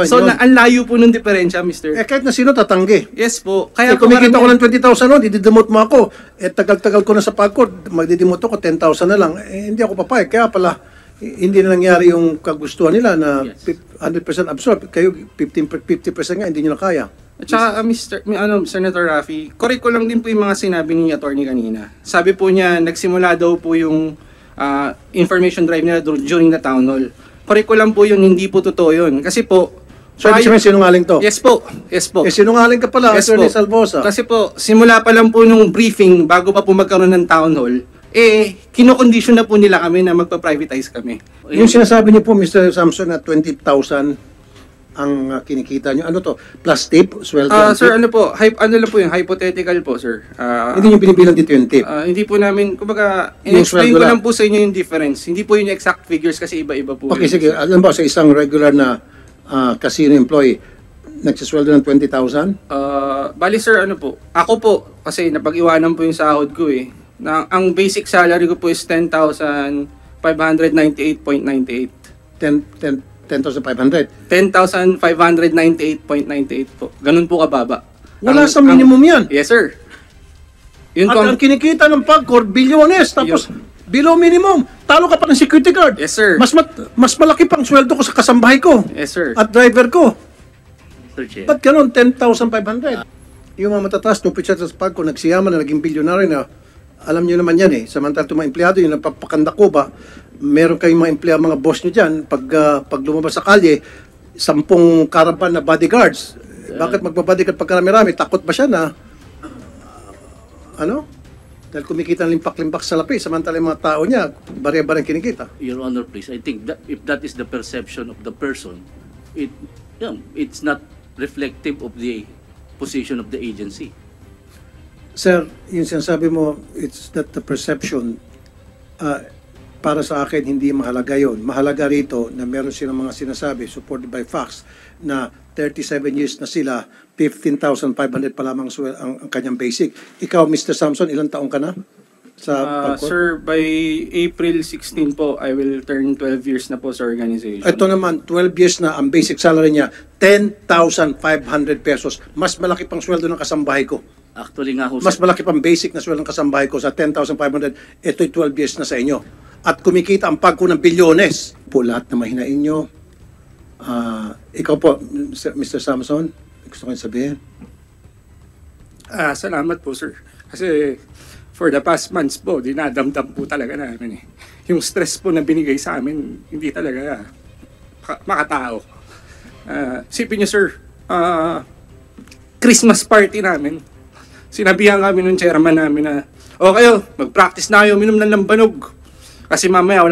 So, ang layo po ng diferensya, Mr. Kahit na sino tatanggi. Yes po. Kaya kumikita ko ng 20,000 noon, dididemot mo ako. Tagal-tagal ko na sa pagkod, magdidemot ako, 10,000 na lang. Hindi ako papayag. Kaya pala, hindi na nangyari yung kagustuhan nila na 100% absorb. Kayo, 50% nga, hindi nyo na kaya. At saka, Senator Raffy, correct ko lang din po yung mga sinabi ni attorney kanina. Sabi po niya, nagsimula daw po yung information drive nila during the town hall. Correct ko lang po yun, hindi po totoo yun. Kasi po, so, ibig sabihin sinungaling to? Yes po. Yes po. Sinungaling ka pala, yes Attorney po. Salvosa. Kasi po, simula pa lang po nung briefing, bago pa po magkaroon ng town hall, kinokondisyon na po nila kami na magpa-privatize kami. Yung sinasabi niyo po, Mr. Samson, na 20,000 ang kinikita niyo. Ano to? Plus tip? Sweldo? Sir, ano po? Ano lang po yung hypothetical po, sir. Hindi niyo binibilang dito yung tip? Hindi po namin, kumbaga, in-explain ko lang po sa inyo yung difference. Hindi po yung exact figures kasi iba-iba po. Okay, sige. Alam ba, sa isang regular na casino employee, nagsisweldo ng 20,000? Bali, sir, ano po? Ako po, kasi napag-iwanan po yung sahod ko eh. Ang basic salary ko po is 10,598.98. 10,500? 10,598.98 po. Ganun po kababa. Wala sa minimum yan. Yes, sir. Yun at ang kinikita ng Pagcor, bilyones, tapos below minimum. Talo ka pa ng security guard. Yes, sir. Mas malaki pang sweldo ko sa kasambahay ko. Yes, sir. At driver ko. Sir Chair. Ba't ganun? 10,500. Yung mga matataas, tupit siya sa Pagcor, nagsiyaman na naging bilyonaryo na. Alam niyo naman yan eh. Samantala itong mga empleyado, yung napapakanda ko ba, meron kayong mga empleyado, mga boss niyo dyan, pag lumabas sa kalye, 10 karapan na bodyguards. Bakit magbabodyguard pagkarami-rami? Takot ba siya na, dahil kumikita ng limpak-limpak sa lapi, samantala yung mga tao niya, barya-barya kinikita. Your Honor, please, I think that if that is the perception of the person, it's not reflective of the position of the agency. Sir, yung sinasabi mo, it's not the perception. Para sa akin, hindi mahalaga yon. Mahalaga rito na meron silang mga sinasabi, supported by facts, na 37 years na sila, 15,500 pa lamang ang kanyang basic. Ikaw, Mr. Samson, ilang taong ka na? Sir, by April 16 po, I will turn 12 years na po sa organization. Ito naman, 12 years na, ang basic salary niya, 10,500 pesos. Mas malaki pang sweldo ng kasambahay ko. Actually nga ho, mas malaki pang basic na sweldo ng kasambahay ko sa 10,500. Ito'y 12 years na sa inyo. At kumikita ang Pagcor ng bilyones. Po lahat na mahinain nyo. Ikaw po, Mr. Samson, gusto ko sabihin. Salamat po, sir. Kasi for the past months po, dinadamdam po talaga namin eh. Yung stress po na binigay sa amin, hindi talaga makatao. Sipin niyo, sir, Christmas party namin. Sinabihan kami ng chairman namin na, kayo, mag-practice na kayo, minom ng lambanog. Kasi mamaya,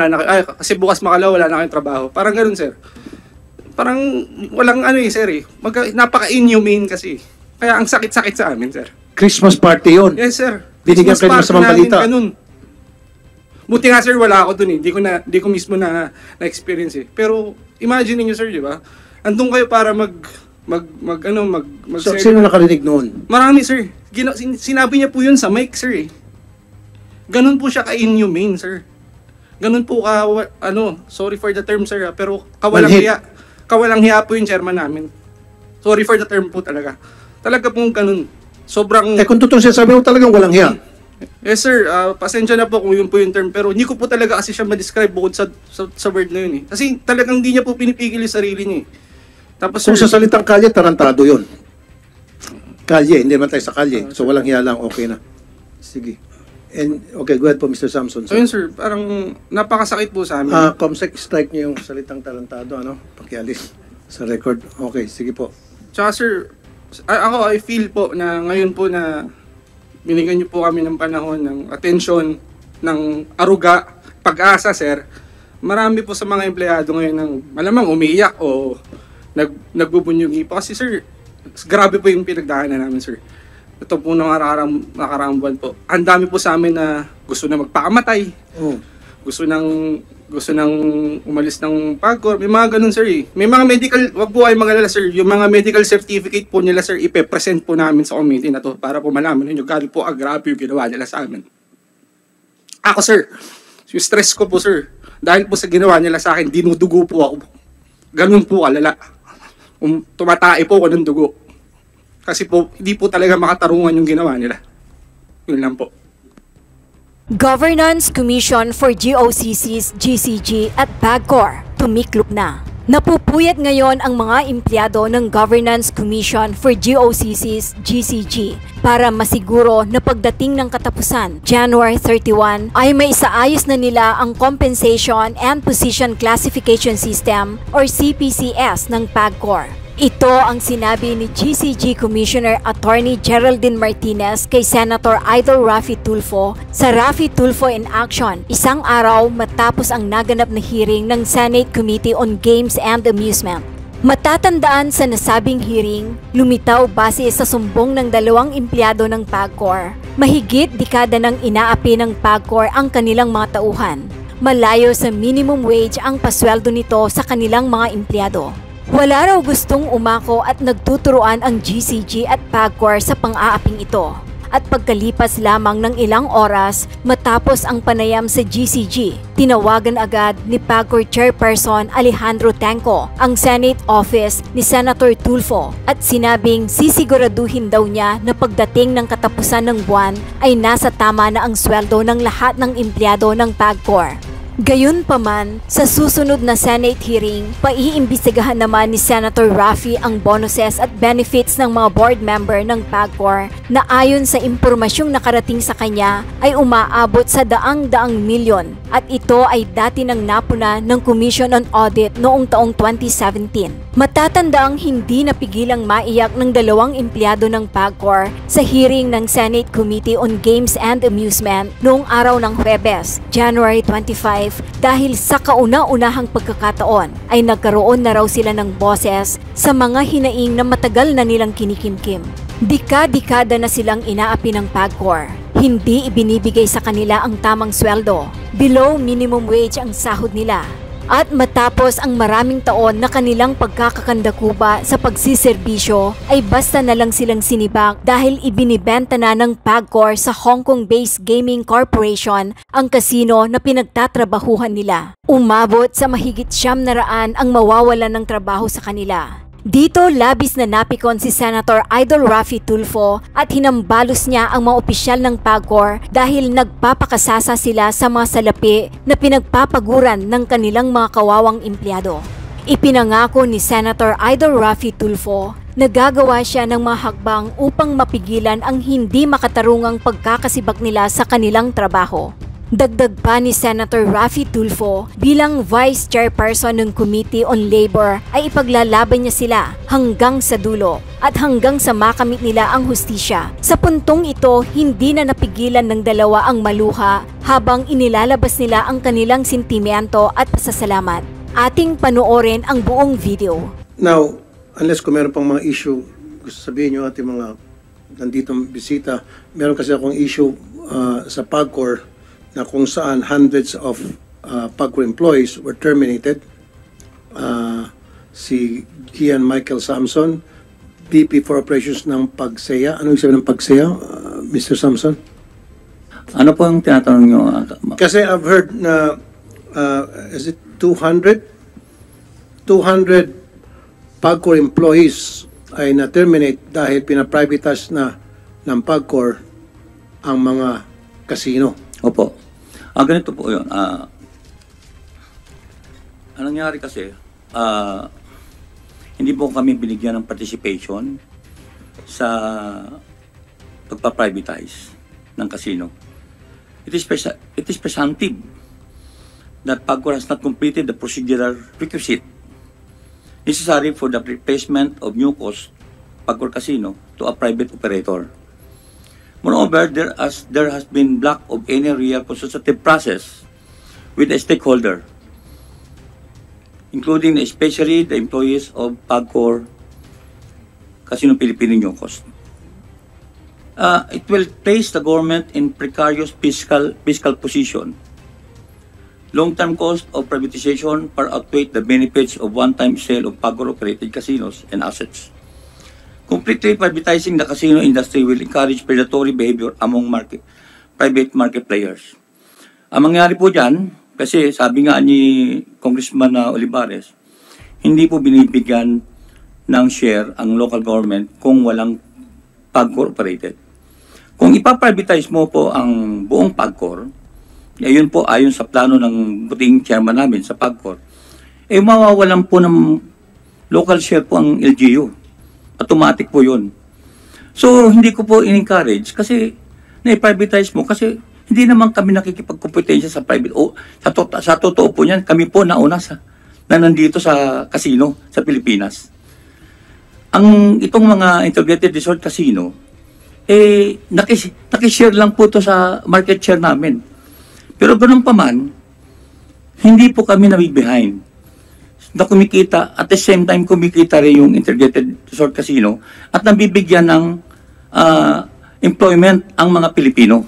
kasi bukas makalaw, wala na kayong trabaho. Parang ganun, sir. Parang walang sir eh. Napaka-inhumane kasi. Kaya ang sakit-sakit sa amin, sir. Christmas party yon. Yes, sir. Binigyan kayo ng masamang balita. Ganun. Buti nga, sir, wala ako dun eh. Di ko mismo na-experience eh. Pero imagine niyo, sir, di ba? Andun kayo para So, sino nakarinig noon? Marami, sir. Sinabi niya po yun sa mic, sir eh. Ganun po siya ka-inhumane, sir. Ganun po sorry for the term, sir, pero kawalang hiya. Kawalang hiya po yung chairman namin. Sorry for the term po talaga. Talaga pong ganun. Sobrang... kung totoo siya, sabi mo talagang walang hiya. Yes, sir. Pasensya na po kung yun po yung term, pero hindi ko po talaga kasi siya ma-describe bukod sa word na yun eh. Kasi talagang hindi niya po pinipigil yung sarili niya eh. Tapos, kung sa salitang kalye, tarantado yun. Kalye, hindi naman tayo sa kalye. So walang hiya lang, okay na. Sige. And, okay, go ahead po, Mr. Samson. So yun, sir, parang napakasakit po sa amin. Comsec, strike niyo yung salitang tarantado, pakialis sa record. Okay, sige po. Tsaka, sir, I feel po na ngayon po na binigyan niyo po kami ng panahon, ng atensyon, ng aruga, pag-asa, sir. Marami po sa mga empleyado ngayon ng malamang umiiyak o nagbubunyugi pa. Kasi, sir, grabe po yung pinagdaanan namin, sir. Ito po nakaraang buwan po. Ang dami po sa amin na gusto na magpakamatay. Gusto nang umalis ng Pagcor. May mga ganun, sir eh. May mga medical, wag po kayo mag-alala, sir. Yung mga medical certificate po nila, sir, ipe-present po namin sa committee na to para po malaman ninyo gaano po agrabe yung ginawa nila sa amin. Ako, sir, yung stress ko po, sir, dahil po sa ginawa nila sa akin, dinudugo po ako. Ganun po kalala. tumatay po ako ng dugo. Kasi po, hindi po talaga makatarungan yung ginawa nila. Yun lang po. Governance Commission for GOCC's GCG at PAGCOR tumiklop na. Napupuyat ngayon ang mga empleyado ng Governance Commission for GOCC's GCG para masiguro na pagdating ng katapusan, January 31, ay maisaayos na nila ang Compensation and Position Classification System or CPCS ng PAGCOR. Ito ang sinabi ni GCG Commissioner Attorney Geraldine Martinez kay Senator Idol Raffy Tulfo sa Raffy Tulfo in Action, isang araw matapos ang naganap na hearing ng Senate Committee on Games and Amusement. Matatandaan sa nasabing hearing, lumitaw base sa sumbong ng dalawang empleyado ng PAGCOR. Mahigit dekada nang inaapi ng PAGCOR ang kanilang mga tauhan. Malayo sa minimum wage ang pasweldo nito sa kanilang mga empleyado. Wala raw gustong umako at nagtuturuan ang GCG at PAGCOR sa pang-aaping ito. At pagkalipas lamang ng ilang oras matapos ang panayam sa GCG, tinawagan agad ni PAGCOR Chairperson Alejandro Tenco ang Senate Office ni Senator Tulfo at sinabing sisiguraduhin daw niya na pagdating ng katapusan ng buwan ay nasa tama na ang sweldo ng lahat ng empleyado ng PAGCOR. Gayunpaman, sa susunod na Senate hearing, paiimbestigahan naman ni Senator Raffy ang bonuses at benefits ng mga board member ng PAGCOR na ayon sa impormasyong nakarating sa kanya ay umaabot sa daang-daang milyon at ito ay dati nang napuna ng Commission on Audit noong taong 2017. Matatandaang hindi napigilang maiyak ng dalawang empleyado ng PAGCOR sa hearing ng Senate Committee on Games and Amusement noong araw ng Huwebes, January 25, dahil sa kauna-unahang pagkakataon ay nagkaroon na raw sila ng boses sa mga hinaing na matagal na nilang kinikimkim. Dika-dekada na silang inaapi ng PAGCOR. Hindi ibinibigay sa kanila ang tamang sweldo. Below minimum wage ang sahod nila. At matapos ang maraming taon na kanilang pagkakakandakuba sa pagsiserbisyo ay basta na lang silang sinibak dahil ibinibenta na ng PAGCOR sa Hong Kong-based Gaming Corporation ang kasino na pinagtatrabahuhan nila. Umabot sa mahigit 700 ang mawawalan ng trabaho sa kanila. Dito labis na napikon si Senator Idol Raffy Tulfo at hinambalos niya ang mga opisyal ng PAGCOR dahil nagpapakasasa sila sa mga salapi na pinagpapaguran ng kanilang mga kawawang empleyado. Ipinangako ni Senator Idol Raffy Tulfo na gagawa siya ng mga hakbang upang mapigilan ang hindi makatarungang pagkakasibak nila sa kanilang trabaho. Dagdag pa ni Senator Raffy Tulfo bilang Vice Chairperson ng Committee on Labor ay ipaglalaban niya sila hanggang sa dulo at hanggang sa makamit nila ang hustisya. Sa puntong ito, hindi na napigilan ng dalawa ang maluha habang inilalabas nila ang kanilang sentimiento at pasasalamat. Ating panoorin ang buong video. Now, unless kung meron pang mga issue, gusto sabihin nyo ating mga nanditong bisita, meron kasi akong issue sa PAGCOR na kung saan hundreds of PAGCOR employees were terminated. Si Gian Michael Samson, VP for Operations ng PAGSEA. Ano yung sabi ng PAGSEA, Mr. Samson? Ano po ang tinatanong nyo? Kasi I've heard na, is it 200? 200 PAGCOR employees ay na-terminate dahil pinaprivatize na ng PAGCOR ang mga kasino. Opo. Ganito po yun. Ang nangyari kasi, hindi po kami binigyan ng participation sa pagpa-privatize ng casino. It is presumptive that PAGCOR has not completed the procedural requisite necessary for the replacement of new cost PAGCOR casino to a private operator. Moreover, there has been lack of any real consultative process with the stakeholder, including especially the employees of PAGCOR Casino Philippine New Cost. It will place the government in precarious fiscal position. Long-term cost of privatization far outweigh the benefits of one-time sale of PAGCOR-operated casinos and assets. Completely privatizing the casino industry will encourage predatory behavior among private market players. Ang mangyari po dyan, kasi sabi nga ni Congressman Olivares, hindi po binibigyan ng share ang local government kung walang PAGCOR operated. Kung ipaprivatize mo po ang buong PAGCOR, ayun po ayon sa plano ng buting chairman namin sa PAGCOR, mawawalan po ng local share po ang LGU. Automatic po yun. So, hindi ko po in-encourage kasi na-privatize mo kasi hindi naman kami nakikipagkompetensya sa private. Sa totoo po niyan, kami po nauna na nandito sa casino sa Pilipinas. Itong mga integrated resort casino, nakishare lang po to sa market share namin. Pero ganun pa man, hindi po kami behind na kumikita, at the same time kumikita rin yung integrated resort casino at nabibigyan ng employment ang mga Pilipino.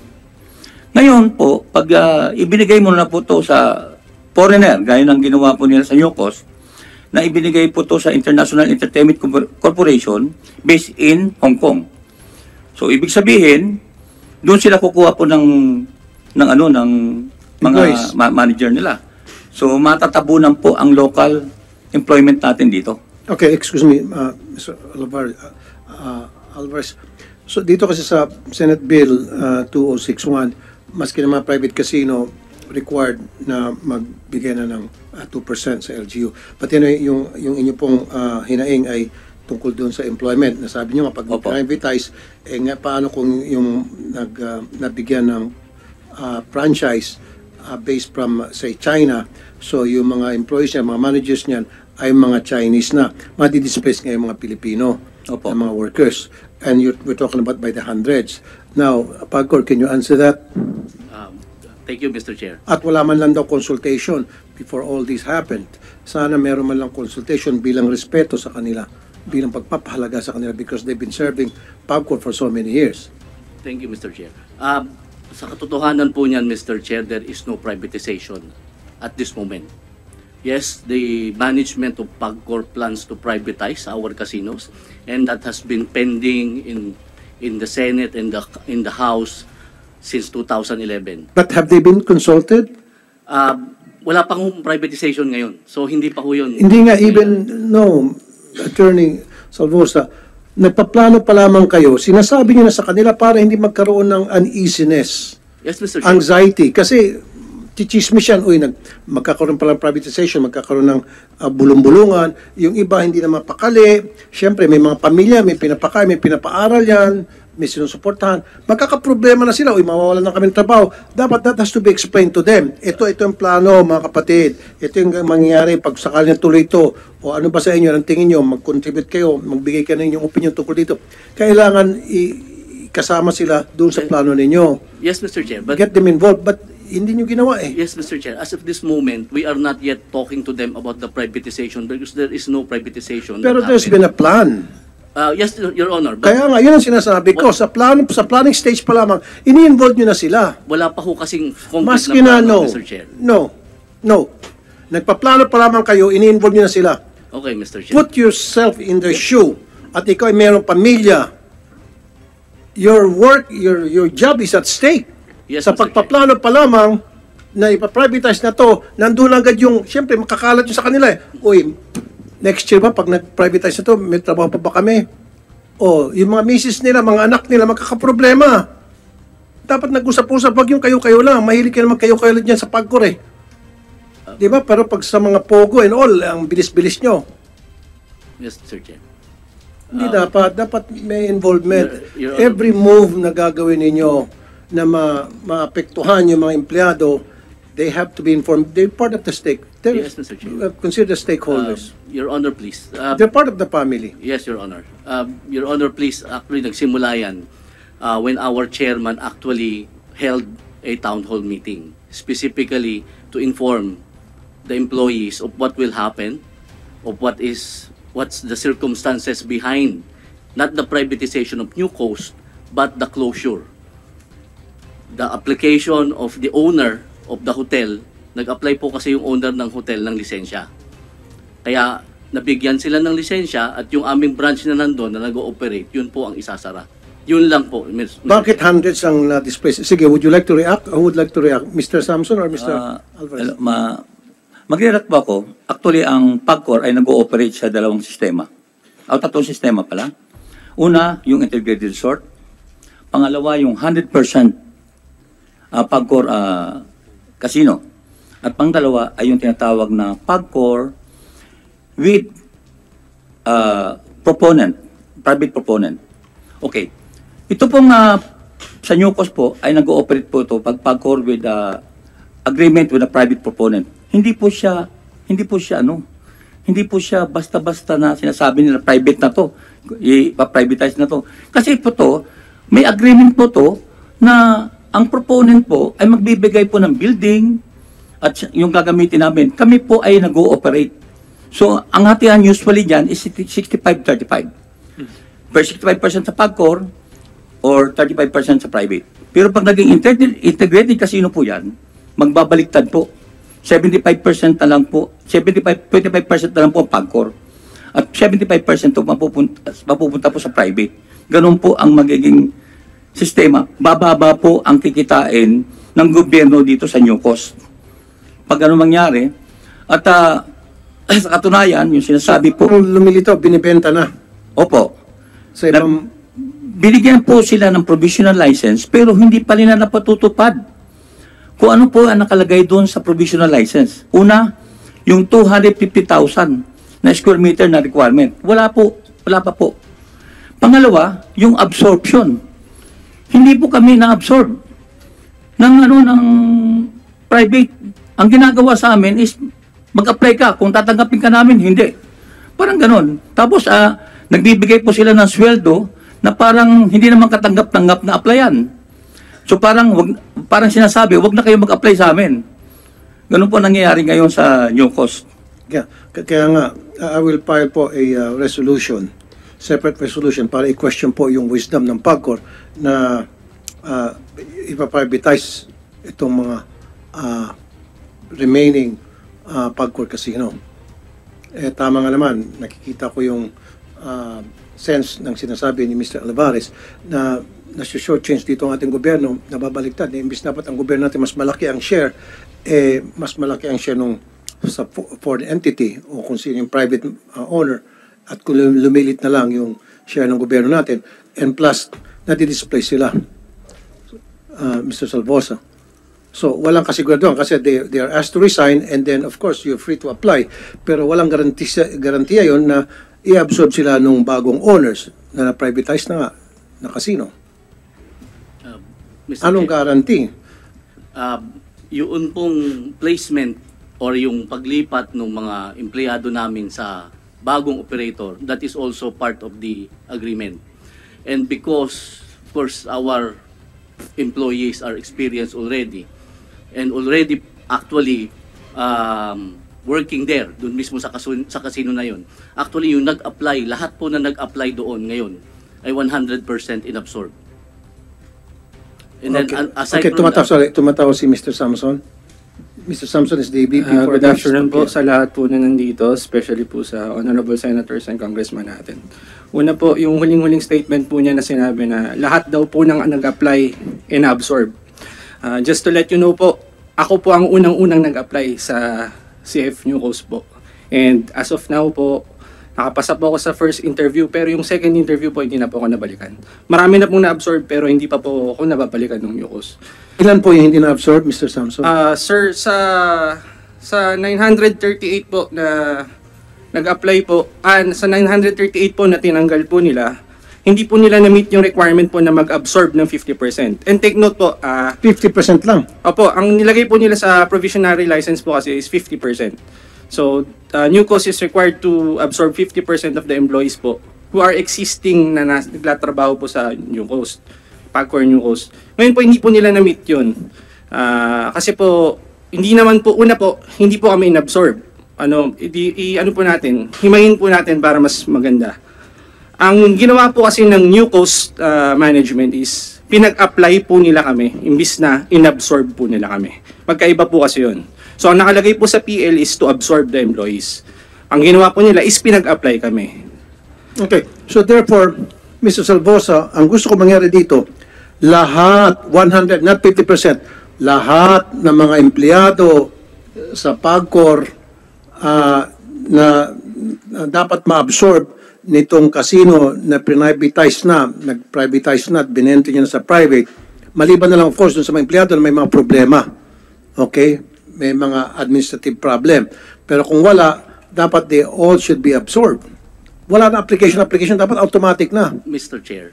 Ngayon po, pag ibinigay mo na po to sa foreigner, gaya ng ginawa po nila sa Newcos, na ibinigay po to sa International Entertainment Corporation based in Hong Kong. So, ibig sabihin, doon sila kukuha po ng mga Employees. manager nila. So, matatabunan po ang local employment natin dito. Okay, excuse me, Mr. Alvarez. So dito kasi sa Senate Bill 2061, maski na mga private casino required na magbigay na ng 2% sa LGU. Pati na yung inyo pong hinaing ay tungkol doon sa employment. Nasabi nyo nga, pag Opo. privatize, nga paano kung yung nabigyan ng franchise based from, say, China, so yung mga employees niya, mga managers niyan, ay mga Chinese na. Madi-displace ngayon mga Pilipino, Opo. ng mga workers. And we're talking about by the hundreds. Now, PAGCOR, can you answer that? Thank you, Mr. Chair. At wala man lang daw consultation before all this happened. Sana meron man lang consultation bilang respeto sa kanila, bilang pagpapahalaga sa kanila because they've been serving PAGCOR for so many years. Thank you, Mr. Chair. Sa katotohanan po niyan, Mr. Chair, there is no privatization at this moment. Yes, the management of PAGCOR plans to privatize our casinos, and that has been pending in the Senate and in the House since 2011. But have they been consulted? Wala pang privatization ngayon, so hindi pa ho yun. Hindi nga even, no, Attorney Salvosa, nagpaplano pa lamang kayo, sinasabi niyo na sa kanila para hindi magkaroon ng uneasiness, Yes, Mr. Chair. anxiety, kasi chichismis yan, magkakaroon pala ng privatization, magkakaroon ng bulong-bulungan, yung iba hindi na mapakali, syempre may mga pamilya, may pinapakain, may pinapaaral yan, may sinusuportahan, magkakaproblema na sila, mawawalan na kami ng trabaho, dapat that has to be explained to them. Ito yung plano, mga kapatid, ito yung mangyayari pag sakali na tuloy ito, o ano ba sa inyo, ang tingin nyo, mag-contribute kayo, magbigay kayo ng inyong opinion tungkol dito. Kailangan kasama sila doon sa plano ninyo. Yes, Mr. Chair. But Get them involved, but hindi nyo ginawa eh. yes, Mr. Chair. As of this moment, we are not yet talking to them about the privatization because there is no privatization. Pero that there's been happened. a plan. Yes, Your Honor. But Kaya nga, yun ang sinasabi ko. Sa planning stage pa lamang, ini-involve nyo na sila. wala pa ho kasing concrete Maski na plano, no. Mr. Chair. No. Nagpaplano pa lamang kayo, ini-involve nyo na sila. Okay, Mr. Chair. Put yourself in their shoe. At ikaw ay mayroong pamilya. Your work, your job is at stake. Yes, Sa Mr. pagpaplano pa lamang na ipaprivatize na to, nandun agad yung, siyempre, makakalat yung sa kanila eh. Uy, next year ba, pag nag-privatize na to, may trabaho pa ba kami? O, yung mga misis nila, mga anak nila, magkakaproblema. Dapat nag-usap-usap, wag yung kayo-kayo lang. Mahilig kayo naman kayo-kayo lang dyan sa PAGCOR eh. Di ba? Pero pag sa mga pogo and all, ang bilis-bilis nyo. Yes, Mr. Chair. Hindi dapat. Dapat may involvement. Your Honor. Every move na gagawin ninyo na maapektuhan yung mga empleyado, they have to be informed. They're part of the stake. They're, Yes, Mr. Chair. Consider stakeholders. Your Honor, please. They're part of the family. Yes, Your Honor. Your Honor, please, actually, nagsimula yan when our chairman actually held a town hall meeting, specifically to inform the employees of what will happen, of what's the circumstances behind, not the privatization of New Coast, but the closure. The application of the owner of the hotel, nag-apply po kasi yung owner ng hotel ng lisensya. Kaya nabigyan sila ng lisensya at yung aming branch na nandun na nag-ooperate, yun po ang isasara. Yun lang po. Mr. Bakit hundreds ang na-displace? Sige, would you like to react? Who would like to react? Mr. Samson or Mr. Alvarez? Magre-react ba ako? Actually, ang PAGCOR ay nag-ooperate sa dalawang sistema. tatlong sistema pala. Una, yung integrated resort. Pangalawa, yung 100% PAGCOR casino. At pangdalawa ay yung tinatawag na PAGCOR with private proponent. Okay. Ito pong sa Newcos po ay nag-ooperate po ito pag PAGCOR with agreement with a private proponent. Hindi po siya basta-basta na sinasabi nila private na to, i-privatize na to. Kasi po to, may agreement po to na ang proponent po ay magbibigay po ng building at yung gagamitin namin. Kami po ay nag-ooperate. So, ang hatihan usually dyan is 65-35. Per 65% sa PAGCOR or 35% sa private. Pero pag naging integrated casino po yan, magbabaliktad po. 25% na lang po, 25% na lang po ang PAGCOR. At 75% po mapupunta po sa private. Ganun po ang magiging sistema. Bababa po ang kikitain ng gobyerno dito sa Newcos. Pag ano mangyari, at sa katunayan, yung sinasabi po, Kung lumilitaw, binibenta na. opo, Sa ibang, binigyan po sila ng provisional license pero hindi pa nila napatutupad. Kung ano po ang nakalagay doon sa provisional license. Una, yung 250,000 na square meter na requirement. Wala pa po. Pangalawa, yung absorption. Hindi po kami na-absorb ng private. Ang ginagawa sa amin is mag-apply ka. Kung tatanggapin ka namin, hindi. Parang ganon. Tapos, nagbibigay po sila ng sweldo na parang hindi naman katanggap-tanggap na applyan. So parang sinasabi, wag na kayo mag-apply sa amin. Ganun po nangyayari ngayon sa Newcos. kaya nga, I will file po a resolution, separate resolution, para i-question po yung wisdom ng PAGCOR na ipaprivatize itong mga remaining PAGCOR casino. Tama nga naman, nakikita ko yung sense ng sinasabi ni Mr. Alvarez na nasi-shortchange dito ang ating gobyerno, nababaliktad. Imbis dapat ang gobyerno natin mas malaki ang share, mas malaki ang share nung sa foreign entity o kung sino yung private owner at kung lumilit na lang yung share ng gobyerno natin. And plus, nadi-display sila, Mr. Salvosa. So, walang kasiguraduhan kasi they are asked to resign and then, of course, you're free to apply. Pero walang garantiya yon na i-absorb sila nung bagong owners na na-privatize na nga na casino. Mr. Anong Chair, guarantee? Yun pong placement or yung paglipat ng mga empleyado namin sa bagong operator, that is also part of the agreement. And because, of course, our employees are experienced already and already actually working there, dun mismo sa casino na yun. Actually, yung nag-apply, lahat po na nag-apply doon ngayon ay 100% inabsorb. And then, aside Okay, from that, tumatawa si Mr. Samson. Mr. Samson is the VP for Good afternoon po Okay. sa lahat po na nandito, especially po sa honorable senators and congressman natin. Una po, yung huling-huling statement po niya na sinabi na lahat daw po nang nag-apply in-absorb. Just to let you know po, ako po ang unang-unang nag-apply sa CF Newcos po. And as of now po, nakapasa po ako sa first interview pero yung second interview po hindi na po ako nabalikan. Marami na pong na-absorb pero hindi pa po ako nababalikan ng Newcos. Ilan po yung hindi na-absorb, Mr. Samson? Sir, sa 938 po na nag-apply po, sa 938 po na tinanggal po nila, hindi po nila na-meet yung requirement po na mag-absorb ng 50%. And take note po, 50% lang. opo, ang nilagay po nila sa provisionary license po kasi is 50%. So, Newcos is required to absorb 50% of the employees po who are existing na nagtatrabaho po sa Newcos, PAGCOR Newcos. Ngayon po, hindi po nila na-meet yun. Kasi po, hindi naman po, una po, hindi po kami in-absorb. Ano po natin, himayin po natin para mas maganda. Ang ginawa po kasi ng Newcos management is, pinag-apply po nila kami, imbis na in-absorb po nila kami. Magkaiba po kasi yun. So, ang nakalagay po sa PL is to absorb the employees. Ang ginawa po nila is pinag-apply kami. Okay. So therefore, Mr. Salvosa, ang gusto ko mangyari dito, lahat, 100, not 50%, lahat ng mga empleyado sa PAGCOR na dapat ma-absorb nitong casino na privatize na, nag-privatize na at binento niya na sa private, maliban na lang of course dun sa mga empleyado na may mga problema. Okay? May mga administrative problem. Pero kung wala, dapat they all should be absorbed. Wala na application, dapat automatic na. Mr. Chair,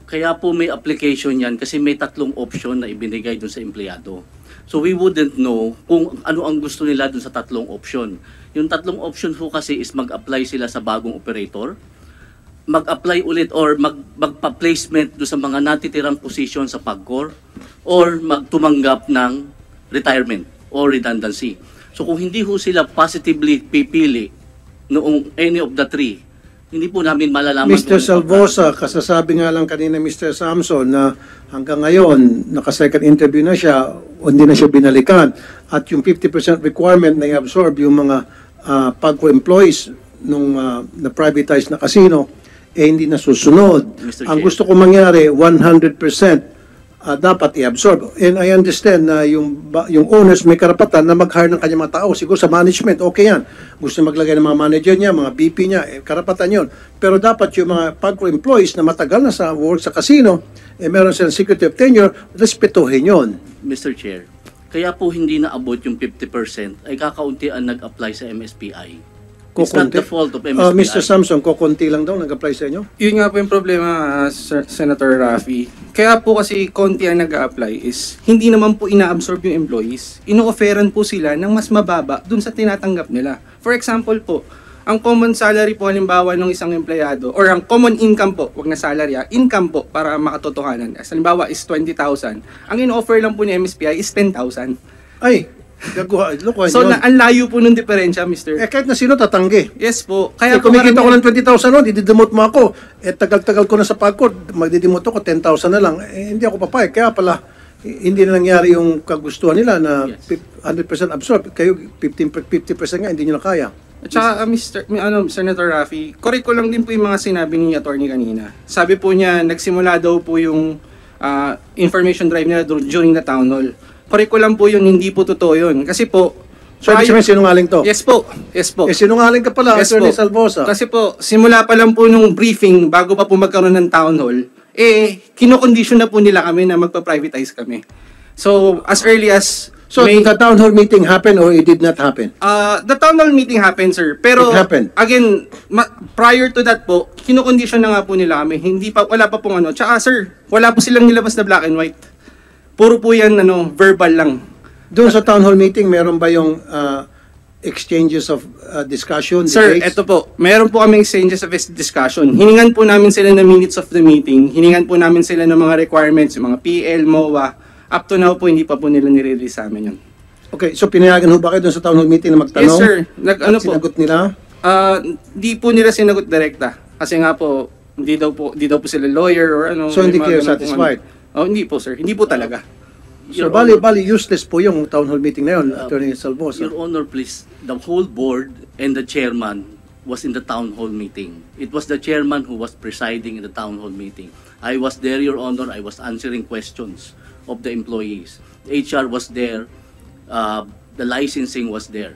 kaya po may application yan kasi may tatlong option na ibinigay dun sa empleyado. So we wouldn't know kung ano ang gusto nila dun sa tatlong option. Yung tatlong option po kasi is mag-apply sila sa bagong operator, mag-apply ulit or magpa-placement dun sa mga natitirang position sa PAGCOR, or magtumanggap ng retirement or redundancy. So kung hindi ho sila positively pipili noong any of the three, hindi po namin malalaman. Mr. Salvosa, kasasabi nga lang kanina Mr. Samson na hanggang ngayon, naka-second interview na siya, hindi na siya binalikan. At yung 50% requirement na i-absorb yung mga PAGCOR employees nung na-privatize na casino, hindi nasusunod. Mr. Ang Chair. gusto ko mangyari, 100% dapat i-absorb. And I understand na yung owners may karapatan na mag-hire ng kanyang mga tao. Siguro sa management, okay yan. Gusto maglagay ng mga manager niya, mga VP niya, karapatan yon. Pero dapat yung mga PAGCOR employees na matagal na sa work sa casino, meron silang security of tenure, respetuhin yon. Mr. Chair, kaya po hindi naabot yung 50% ay kakauntian nag-apply sa MSPI. It's not the fault of MSPI. Mr. Samson, kukunti lang daw nag-apply sa inyo? Yun nga po yung problema, Senator Raffy. Kaya po kasi konti ang nag-a-apply is hindi naman po ina-absorb yung employees. Ino-offeran po sila ng mas mababa dun sa tinatanggap nila. For example po, ang common salary po halimbawa ng isang empleyado or ang common income po, wag na salary, income po para makatotohanan. Halimbawa is 20,000. Ang ino-offer lang po ni MSPI is 10,000. Ay, lokohan So yun. ang layo po ng diferensya, Mr. Kahit na sino tatanggi. Yes po. Kaya Kaya kumikita ko ng 20,000 noon, dididimot mo ako. Tagal-tagal ko na sa PAGCOR, magdidimot ako, 10,000 na lang. Hindi ako papayag. Kaya pala, hindi na nangyari yung kagustuhan nila na Yes. 100% absorb. Kayo, 50% nga, hindi nyo na kaya. At saka, Senator Raffy, correct ko lang din po yung mga sinabi ni attorney kanina. Sabi po niya, nagsimula daw po yung information drive nila during the town hall. Correct ko lang po yun, hindi po totoo yun. Kasi po, So, ibig sabihin, sinungaling to? yes po, yes po. Sinungaling ka pala, Yes Attorney po. Salvosa. Kasi po, simula pa lang po nung briefing, bago pa po magkaroon ng town hall, kinocondition na po nila kami na magpa-privatize kami. So, as early as So, May, the town hall meeting happened or it did not happen? the town hall meeting happened, sir. Pero, It happened. again, prior to that po, kinokondisyon na nga po nila kami. Wala pa pong ano. Tsaka, sir, wala po silang nilabas na black and white. Puro po yan, verbal lang. Doon sa town hall meeting, meron ba yung exchanges of discussion? Sir, debates? eto po. Meron po kaming exchanges of discussion. Hiningan po namin sila ng minutes of the meeting. Hiningan po namin sila ng mga requirements, yung mga PL, MOA. Up to now po, hindi pa po nila nire-release sa amin yun. Okay, so pinayagan ho ba kayo doon sa town hall meeting na magtanong? Yes, sir. At sinagot nila? Di po nila sinagot direkta. Kasi nga po, hindi daw po sila lawyer or ano. So, hindi may mga kayo ganun pong satisfied? Hindi po, sir. Hindi po talaga. So, bali useless po yung town hall meeting na yun, Attorney Salvosa. Your Honor, please, the whole board and the chairman was in the town hall meeting. It was the chairman who was presiding in the town hall meeting. I was there, Your Honor. I was answering questions of the employees. The HR was there. The licensing was there.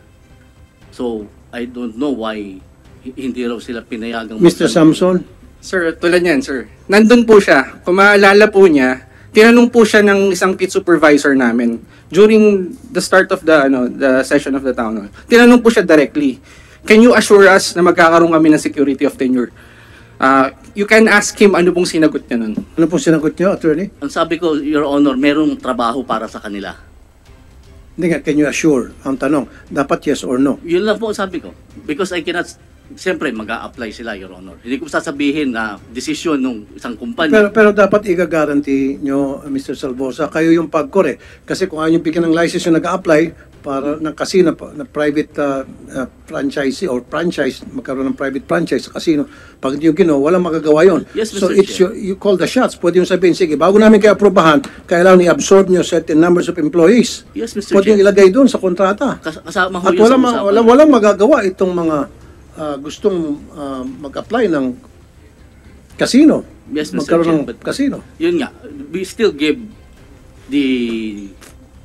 So, I don't know why hindi raw sila pinayagang Mr. Samson? Sir, tulad yan, sir. Nandun po siya. Kung maalala po niya, tinanong po siya ng isang pit supervisor namin during the start of the session of the town hall. Tinanong po siya directly, can you assure us na magkakaroon kami ng security of tenure? You can ask him ano pong sinagot niya nun. Ano po sinagot niyo, Attorney? Ang sabi ko, Your Honor, merong trabaho para sa kanila. Hindi nga, can you assure? Ang tanong, dapat yes or no? Yun lang po ang sabi ko. Because I cannot, siyempre mag-a-apply sila, Your Honor. Hindi ko sasabihin na desisyon ng isang kumpanya. Pero dapat i-guarantee nyo, Mr. Salvosa, kayo yung PAGCOR eh. Kasi kung ayaw yung bigyan ng license yung nag-a-apply para ng casino, na private franchisee or franchise, magkaroon ng private franchise sa casino, pag hindi yung ginawa, walang magagawa yun. Yes, Mr. So it's Chair. you call the shots. Pwede yung sabihin, sige, bago namin kayo aprobahan, kailangan i-absorb nyo certain numbers of employees. Yes, Mr. Pwede yung Chair. ilagay doon sa kontrata. Kasama ho At yun sa usapan. walang magagawa itong mga gustong mag-apply ng casino. Yes, Mr. Magkaroon Chair, ng but- casino. Yun nga, we still give the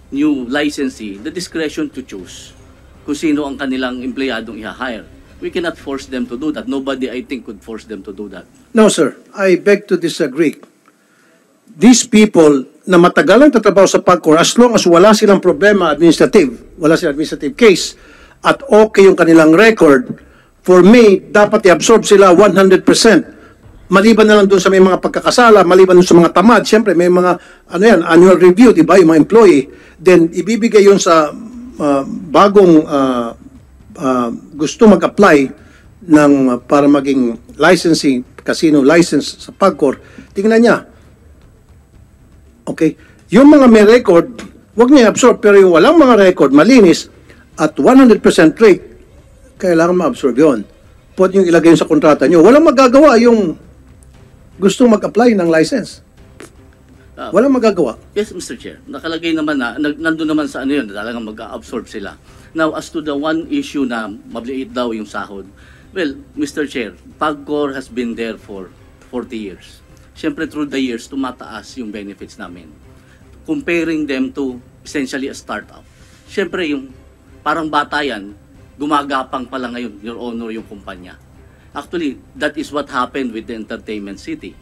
new licensee the discretion to choose kung sino ang kanilang empleyadong i-hire. we cannot force them to do that. Nobody, I think, could force them to do that. No, sir. I beg to disagree. These people na matagal ang tatrabaho sa PAGCOR, as long as wala silang problema wala silang administrative case, at okay yung kanilang record, for me, dapat i-absorb sila 100%. Maliban na lang doon sa may mga pagkakasala, maliban doon sa mga tamad, siyempre may mga annual review, di ba, yung mga employee, then ibibigay yun sa bagong gusto mag-apply ng para maging licensing, casino license sa PAGCOR. Tingnan niya. Okay? Yung mga may record, huwag niya i-absorb, pero yung walang mga record, malinis, at 100% rate, kailangan ma-absorb yun. Pwede yung ilagay yun sa kontrata nyo. Walang magagawa yung gusto mag-apply ng license. Walang magagawa. Yes, Mr. Chair. Nakalagay naman na, nandun naman sa ano yun, talagang mag-absorb sila. Now, as to the one issue na mabliit daw yung sahod, well, Mr. Chair, PAGCOR has been there for 40 years. Siyempre, through the years, tumataas yung benefits namin. Comparing them to essentially a startup. Siyempre, yung parang bata yan, gumagapang pala ngayon, Your Honor, yung kumpanya. Actually, that is what happened with the Entertainment City.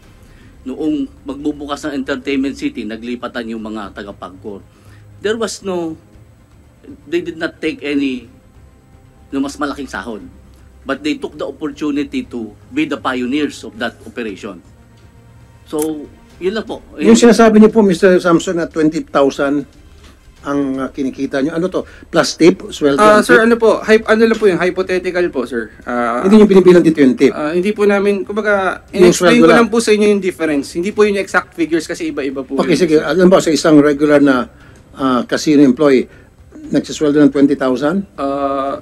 Noong magbubukas ng Entertainment City, naglipatan yung mga taga-PAGCOR. There was they did not take any mas malaking sahod. But they took the opportunity to be the pioneers of that operation. So, yun lang po. Yung sinasabi niyo po, Mr. Samson, na 20,000 ang kinikita niyo. Ano to? Plus tip? Sweldo? Sir, ano po, ano lang po yung hypothetical po, sir. Hindi niyo binibilang dito yung tip. Hindi po namin, kumbaga, Yung in-explain sweldo ko lang lang po sa inyo yung difference. Hindi po yung exact figures kasi iba-iba po. Okay, yun, sige. sir. Alam ba, sa isang regular na casino employee, nagsisweldo ng 20,000?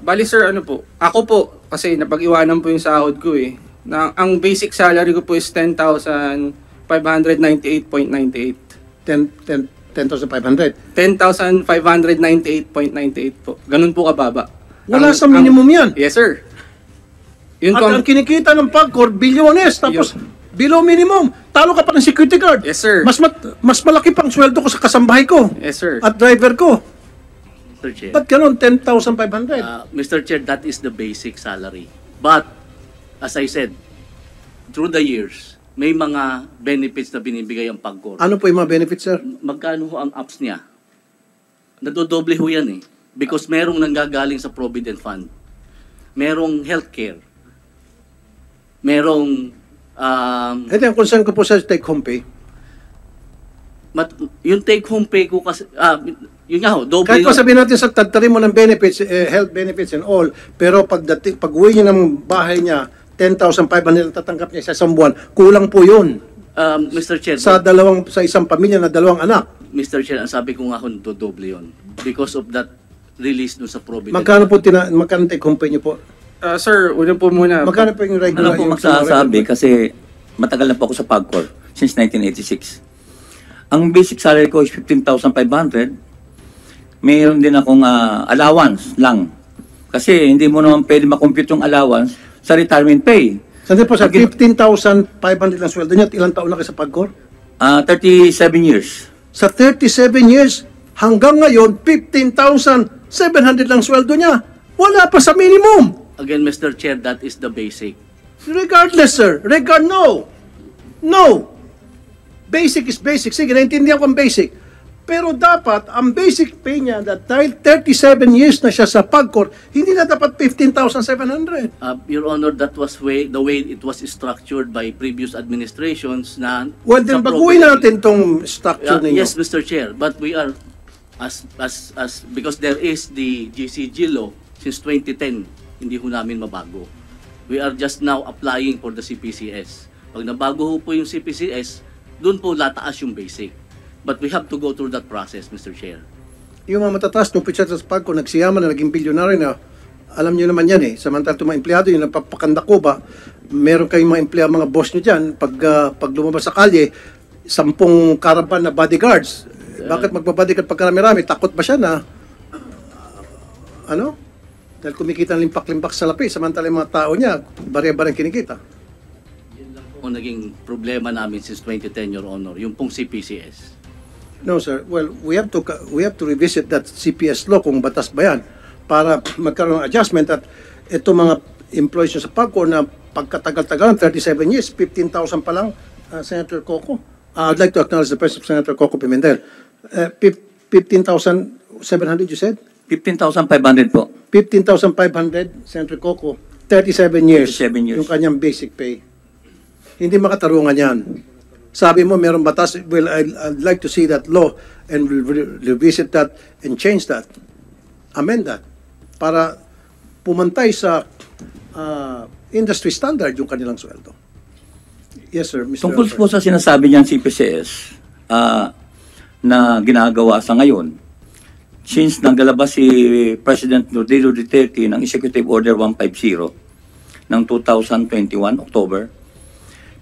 Bali sir, ano po, ako po, kasi napag-iwanan po yung sahod ko eh. Ang basic salary ko po is 10,598.98. 10,500. 10,598.98 po. Ganun po kababa. Wala sa minimum yan. Yes, sir. Yun At ang kinikita ng PAGCOR, bilyones, tapos below minimum. Talo ka pa ng security guard. Yes, sir. Mas malaki pang sweldo ko sa kasambahay ko. Yes, sir. At driver ko. Mr. Chair. Ba't ganun? 10,500. Mr. Chair, that is the basic salary. But, as I said, through the years, may mga benefits na binibigay ang PAGCOR. Ano po yung mga benefits, sir? Magkano ho ang apps niya? Nadodoble ho yan eh. Because merong nanggagaling sa Provident Fund. Merong healthcare. Merong Ito yung concern ko po sa take-home pay. yung take-home pay ko kasi, yun nga ho, doble. Kahit pa sabihin natin sa tagtari mo ng benefits, health benefits and all, pero pag uwi niya ng bahay niya, 10,500 ang tatanggap niya sa isang buwan, kulang po yun. Mr. Chair, Sa isang pamilya na dalawang anak. Mr. Chair, ang sabi ko nga ho, dodoble yun. Because of that release dun sa Provident. Magkano po magkano take-home pay niyo po? Sir, una po muna. Magkano po yung regular? Ano po yung magsasabi kasi matagal na po ako sa PAGCOR since 1986. Ang basic salary ko is 15,500. Mayroon din akong allowance lang. Kasi hindi mo naman pwede makompute yung allowance sa retirement pay. Sandali po, sa 15,500 lang sweldo niya, at ilang taon na kayo sa PAGCOR? 37 years. Sa 37 years, hanggang ngayon, 15,700 lang sweldo niya. Wala pa sa minimum. Again, Mr. Chair, that is the basic. Regardless, sir. No. No. Basic is basic. Sige, naintindihan ko ang basic. Pero dapat, ang basic pay niya, dahil 37 years na siya sa PAGCOR, hindi na dapat 15,700. Your Honor, that was the way it was structured by previous administrations na... Well, then sa baguhin Provident- natin tong structure ninyo. Yes, Mr. Chair, but we are, because there is the GCG law since 2010, hindi ho namin mabago. We are just now applying for the CPCS. Pag nabago ho po yung CPCS, doon po lataas yung basic. But we have to go through that process, Mr. Chair. Yung mga matataas nung pitsa sa PAGCOR, nagsiyaman na naging bilyonaryo na, alam niyo naman yan eh. Samantala itong mga empleyado, yung napapakanda ko ba, meron kayong mga empleyado, mga boss niyo dyan, pag lumabas sa kalye, 10 caravan na bodyguards. Bakit magbabodyguard pag karami-rami? Takot ba siya na, dahil kumikita ng limpak-limpak sa lapi, samantala yung mga tao niya, barya-barya kinikita. Kung naging problema namin since 2010, Your Honor, yung pong CPCS. No, sir. Well, we have to revisit that CPS law kung batas ba yan para magkaroon ng adjustment at ito mga employees nyo sa PAGCOR na pagkatagal-tagal, 37 years, 15,000 pa lang, Senator Coco. I'd like to acknowledge the presence of Senator Coco Pimentel. 15,700 you said? 15,500 po. 15,500, Senator Coco, 37 years, 37 years. yung kanyang basic pay. Hindi makatarungan yan. Sabi mo, meron batas. Well, I'd like to see that law and we'll revisit that and change that. Amend that. Para pumantay sa industry standard yung kanilang sweldo. Yes, sir. Mr. Tungkol Alfred. po sa sinasabi niyang CPCS na ginagawa sa ngayon, since naglalabas si President Rodrigo Duterte ng Executive Order 150 ng 2021, October.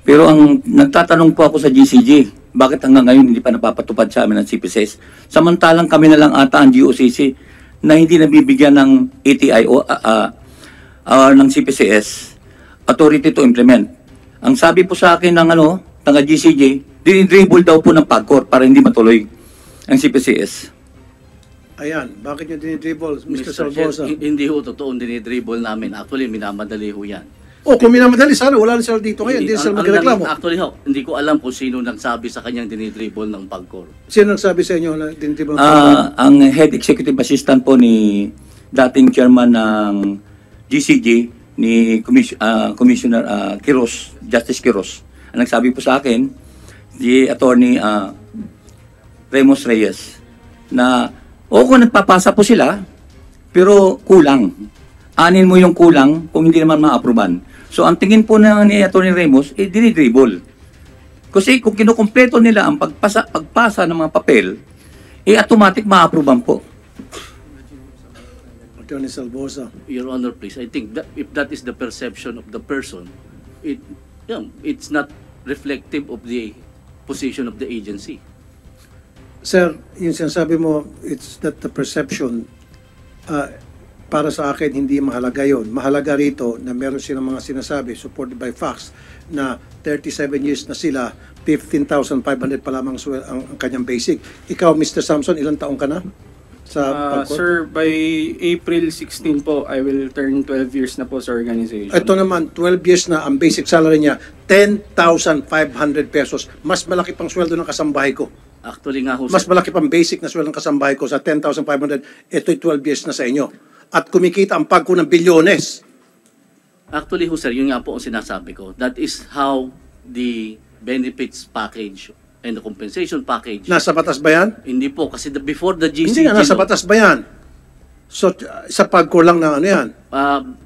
Pero ang nagtatanong po ako sa GCG, bakit hanggang ngayon hindi pa napapatupad sa amin ng CPCS? Samantalang kami na lang ata ang GOCC na hindi nabibigyan ng ATI o ng CPCS authority to implement. Ang sabi po sa akin ng GCG, dinidribble daw po ng PAGCOR para hindi matuloy ang CPCS. Ayan, bakit nyo dinidribble, Mr. Chair, Salvosa? hindi ho totoo dinidribble namin. Actually, minamadali ho yan. O, kung minamadali, sana wala na sila dito ngayon. Hindi na sila magreklamo. Actually ho, hindi ko alam kung sino nagsabi sa kanyang dinidribble ng PAGCOR. Sino nagsabi sa inyo na dinidribble? Ang head executive assistant po ni dating chairman ng GCG, ni Commissioner Quiros, Justice Quiros. Ang nagsabi po sa akin, si Attorney Remos Reyes, na kung nagpapasa po sila, pero kulang. Anin mo yung kulang kung hindi naman ma-aproban. So ang tingin po ni Attorney Remos, dinidribble. Kasi kung kinukumpleto nila ang pagpasa ng mga papel, automatic ma-aproban po. Attorney Salvosa. Your Honor, please, I think that if that is the perception of the person, it's not reflective of the position of the agency. Sir, yung sinasabi mo, it's that the perception, para sa akin, hindi mahalaga yon. Mahalaga rito na meron silang mga sinasabi, supported by facts, na 37 years na sila, 15,500 pa lamang ang kanyang basic. Ikaw, Mr. Samson, ilang taong ka na? Sa PAGCOR? Sir, by April 16 po, I will turn 12 years na po sa organization. Ito naman, 12 years na, ang basic salary niya, 10,500 pesos. Mas malaki pang sweldo ng kasambahay ko. Actually nga ho, Mas sir, malaki pang basic na sweldo ng kasambahay ko sa 10,500. Ito'y 12 years na sa inyo. At kumikita ang PAGCOR ng bilyones. actually ho, sir, yun nga po ang sinasabi ko. That is how the benefits package and the compensation package. Nasa batas ba yan? Hindi po, kasi before the GCG, Hindi nga, nasa batas ba yan? So, sa PAGCOR lang na ano yan?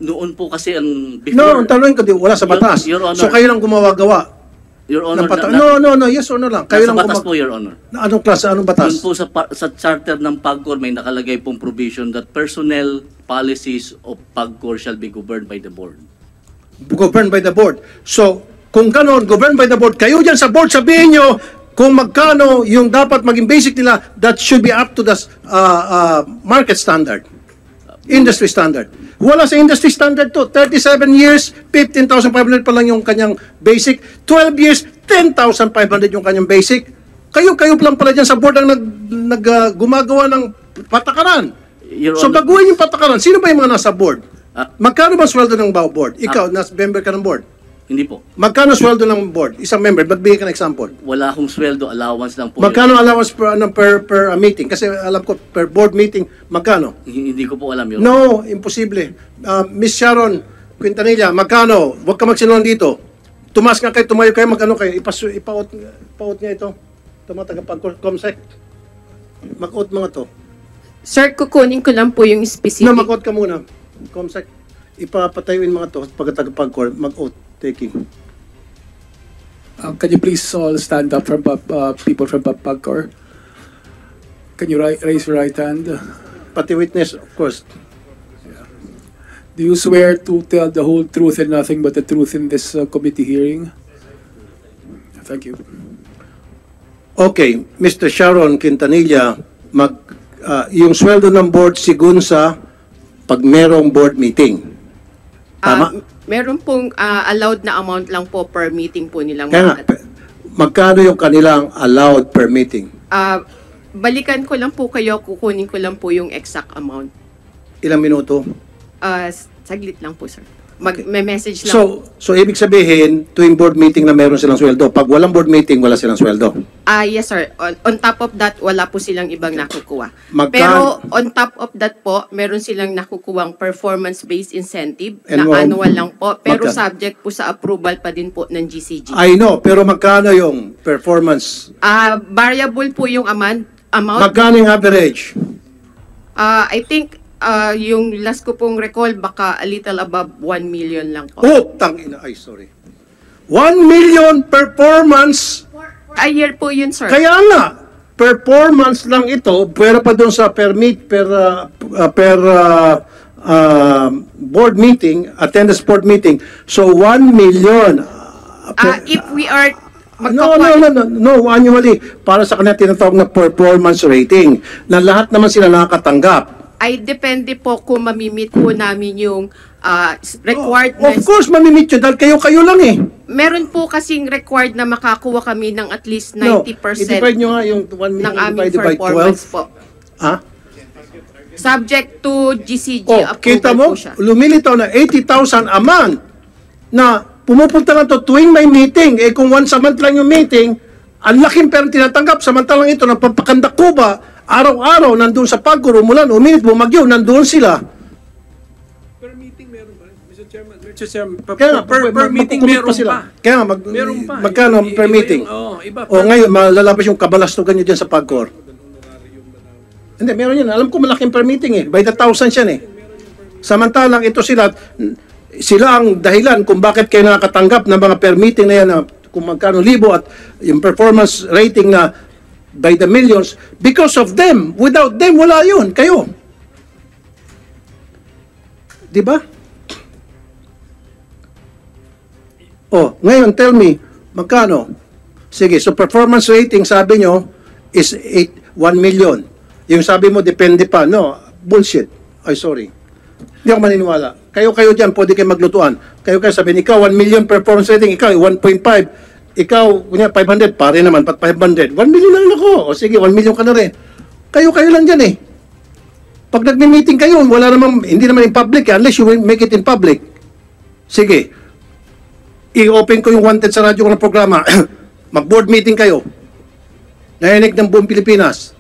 noon po kasi ang No, ang tanong ko, wala sa batas. Your Honor. So, kayo lang gumawa-gawa. Your Honor, ng batas. No, yes or no lang. Kayo nasa lang batas po, Your Honor. Na anong klase, anong Doon batas? po sa charter ng PAGCOR may nakalagay pong provision that personnel policies of PAGCOR shall be governed by the board. Governed by the board. So, kung ganon, governed by the board, kayo dyan sa board, sabihin nyo kung magkano yung dapat maging basic nila, that should be up to the market standard. Industry standard. Wala sa industry standard to. 37 years, 15,500 pa lang yung kanyang basic. 12 years, 10,500 yung kanyang basic. Kayo lang pala dyan sa board ang gumagawa ng patakaran. Your So Honor, baguhin yung patakaran. Sino ba yung mga nasa board? Ah. Magkano ba sweldo ng bawat board? Ikaw, member ka ng board. hindi po. Magkano sweldo ng board? Isang member, magbigay ka ng example. Wala akong sweldo, allowance lang po. Magkano allowance per meeting? Kasi alam ko, per board meeting, magkano? Hindi ko po alam yun. No, imposible. Miss Sharon Quintanilla, magkano? Huwag ka magsinungaling dito. Tumas nga kayo, tumayo kayo, magkano kayo? Ipaut niya ito. Ito mga tagapag-comsec. Mag-out mga to. Sir, kukunin ko lang po yung specific. Na mag-out ka muna. Comsec. Ipapatayuin mga to pag tagapag-core, mag-out taking. Can you please all stand up from people from PAGCOR? Can you raise your right hand? Pati witness, of course. Do you swear to tell the whole truth and nothing but the truth in this committee hearing? Thank you. Okay, Mr. Sharon Quintanilla, yung sweldo ng board sigun sa pag merong board meeting. Tama? Meron pong allowed na amount lang po per meeting po nilang Kaya nga, magkano yung kanilang allowed per meeting? Balikan ko lang po kayo, kukunin ko lang po yung exact amount. Ilang minuto? Saglit lang po, sir. Mag-message lang. So ibig sabihin, tuwing board meeting na meron silang sweldo. Pag walang board meeting, wala silang sweldo. Yes sir. On top of that, wala po silang ibang nakukuha. Magka- Pero on top of that po, meron silang nakukuhang performance-based incentive And na annual lang po. Pero magka- subject po sa approval pa din po ng GCG. I know, pero magkano yung performance? Variable po yung amount. Magkano yung average? I think yung last ko pong recall, baka a little above 1 million lang po. Oh, tangina. Ay, sorry. 1 million performance. A year po yun, sir. Kaya nga, performance lang ito, pero pa doon sa per board meeting, attendance board meeting. So 1 million. If we are No, annually. Para sa kanila tinatawag na performance rating na lahat naman sila nakakatanggap. ay depende po kung mamimit po namin yung required. Of course, mamimit yun dahil kayo lang eh. Meron po kasing required na makakuha kami ng at least 90% No, i-divide nyo nga yung 1 ng million aming divided by performance 12. po. Ha? Subject to GCG Oh, approval kita mo, po siya. lumilitaw na 80,000 a month na pumupunta lang to tuwing may meeting. Eh kung once a month lang yung meeting, ang laking pera tinatanggap. Samantalang ito, nagpapakandak ko ba, araw-araw, nandun sa Pagcor, umulan, uminit, bumagyo, nandun sila. Per meeting meron ba? Mr. Chairman, Kaya nga, per meeting magkukumit meron pa. Kaya nga, Meron pa. magkano per Iba meeting? iba. O ngayon, malalabas yung kabalastugan nyo dyan sa Pagcor. Hindi, meron yan. Alam ko malaking per meeting eh. By the thousands yan eh. Samantalang ito sila ang dahilan kung bakit kayo nakakatanggap ng mga per meeting na yan na kung magkano libo at yung performance rating na by the millions because of them. Without them, wala yun. Kayo. Di ba? Oh, ngayon, tell me, magkano? Sige, so performance rating, sabi nyo, is 1 million. Yung sabi mo, depende pa. No, bullshit. Ay, sorry. Hindi ako maniniwala. Kayo dyan, pwede kayo maglutuan. Kayo sabihin, ikaw, 1 million performance rating, ikaw, 1.5. Ikaw, kunya, 500, pare naman, pat 500. 1 million lang ako. O sige, 1 million ka na rin. Kayo lang dyan eh. Pag nagmi-meeting kayo, wala namang, hindi naman in public, unless you make it in public. Sige. I-open ko yung wanted sa radyo ko ng programa. Mag-board meeting kayo. Narinig ng buong Pilipinas.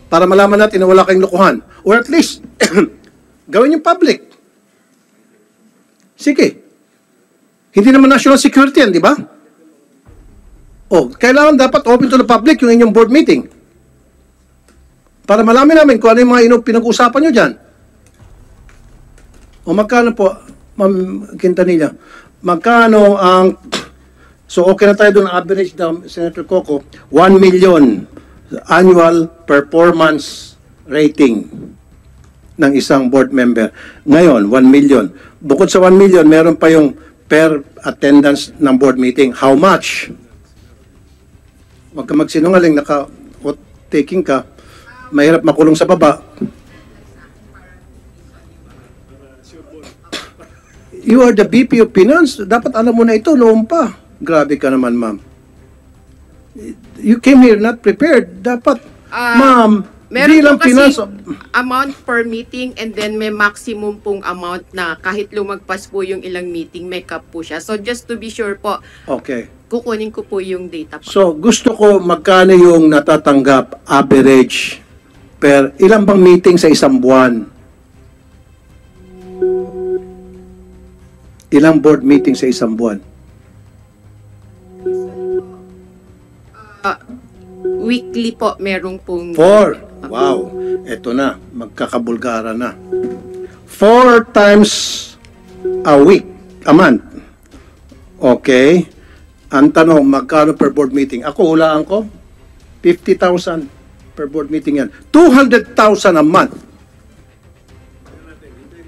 Para malaman natin na wala kayong lokohan. Or at least, gawin yung public. Sige. Hindi naman national security yan, di ba? Oh, kailangan dapat open to the public yung inyong board meeting. Para malaman namin kung ano yung mga pinag-usapan nyo dyan. O magkano po, Ma'am Quintanilla, magkano ang, so okay na tayo doon, average na Senator Coco, 1 million annual performance rating ng isang board member. Ngayon, 1 million. Bukod sa 1 million, meron pa yung per attendance ng board meeting. How much? Huwag ka magsinungaling, taking ka, mahirap makulong sa baba. You are the VP of Finance. Dapat alam mo na ito noon pa. Grabe ka naman, ma'am. You came here not prepared. Dapat, ma'am, Meron bilang po kasi finance, amount per meeting and then may maximum pong amount na kahit lumagpas po yung ilang meeting, may cap po siya. So just to be sure po, okay. kukunin ko po yung data po. So, gusto ko magkano yung natatanggap average per ilang bang meeting sa isang buwan? Ilang board meeting sa isang buwan? Weekly po, merong pong... 4. Wow. Eto na. Magkakabulgara na. 4 times a week. A month. Okay. Ang tanong, magkano per board meeting? Ako, hulaan ko. 50,000 per board meeting yan. 200,000 a month.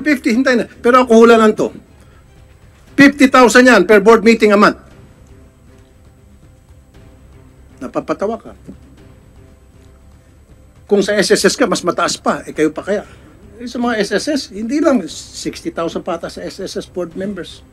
50, hintay na. Pero ako hulaan to. 50,000 yan per board meeting a month. Napapatawa ka. Kung sa SSS ka, mas mataas pa. Eh, kayo pa kaya. Eh, sa mga SSS, hindi lang 60,000 pata sa SSS board members.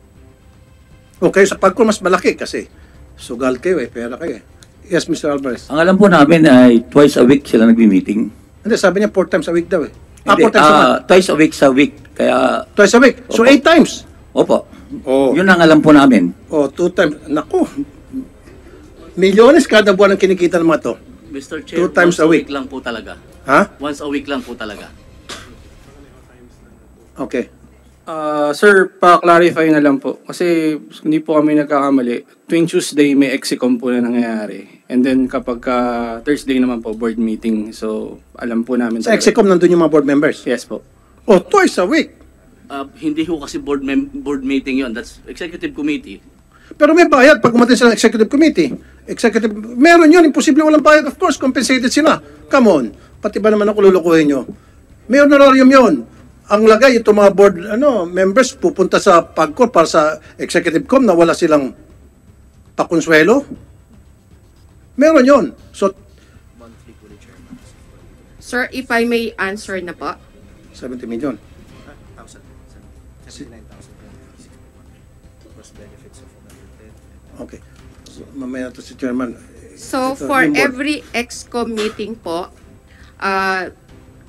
O kayo sa Pagcor, mas malaki kasi sugal kayo eh, pera kayo eh. Yes, Mr. Alvarez. Ang alam po namin ay twice a week sila nagbi-meeting. Hindi, sabi niya 4 times a week daw eh. Hindi, 4 times a month. twice a week sa week. Kaya Twice a week. So Opo. 8 times. Opo. Oh. Yun ang alam po namin. O, 2 times. Naku, milyones kada buwan ang kinikita ng mga to. Mr. Chair, 2 times once a week. lang po talaga. Ha? Once a week lang po talaga. Okay. Sir, pa-clarify na lang po. Kasi hindi po kami nagkakamali. Tuwing Tuesday, may execom po na nangyayari. And then kapag Thursday naman po, board meeting. So, alam po namin. Sa talaga. Execom, nandun yung mga board members. Yes po. O, twice a week. Hindi ho kasi board meeting yon. That's executive committee. Pero may bayad pag umatin sila ng executive committee. Meron yun. Imposible walang bayad. Of course, compensated sila. Come on. Pati ba naman ako lulukuhin nyo? May honorarium yun. Ang lagay, itong mga board members pupunta sa PAGCOR para sa executive com na wala silang pakonsuelo. Meron yun. So, Sir, if I may answer na po. 70 million. Okay. So, mamaya to si Chairman. So, Ito, for yung board. every EXCOM meeting po,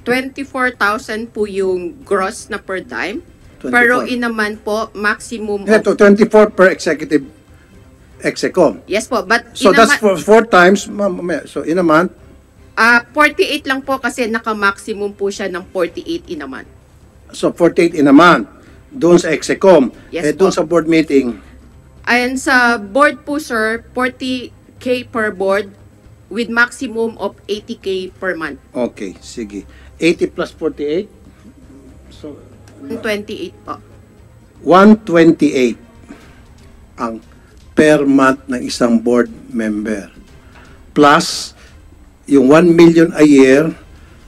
24,000 po yung gross na per dime. 24. Pero naman po, maximum Ito, 24 per executive execom. Yes po, but So that's for 4 times. So in a month, 48 lang po kasi naka-maximum po siya ng 48 in a month. so 48 in a month. Doon sa execom. Yes Doon po. sa board meeting, Ayan sa board po sir, 40K per board with maximum of 80K per month. okay, sige. 80 plus 48. So 28 po. 128 ang per month ng isang board member. Plus, yung 1 million a year,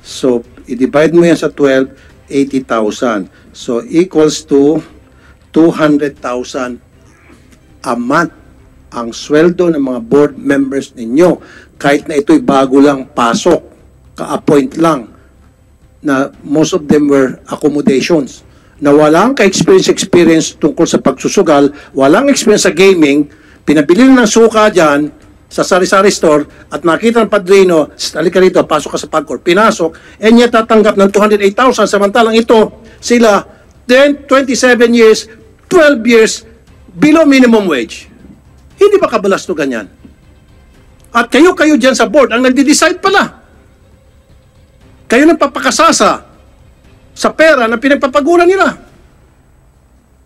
so, i-divide mo yan sa 12, 80,000. So, equals to 200,000 a month ang sweldo ng mga board members ninyo. Kahit na ito'y bago lang pasok, ka-appoint lang, na most of them were accommodations, na walang ka-experience tungkol sa pagsusugal, walang experience sa gaming, pinabili ng suka dyan sa sari-sari store at nakita ng padrino, halika rito, pasok ka sa PAGCOR, pinasok, and yet tatanggap ng 208,000, samantalang ito, sila, 10, 27 years, 12 years, below minimum wage. Hindi ba kabalastugan yan? At kayo dyan sa board, ang nagde-decide pala. Kayo nagpapakasasa sa pera na pinagpapaguran nila.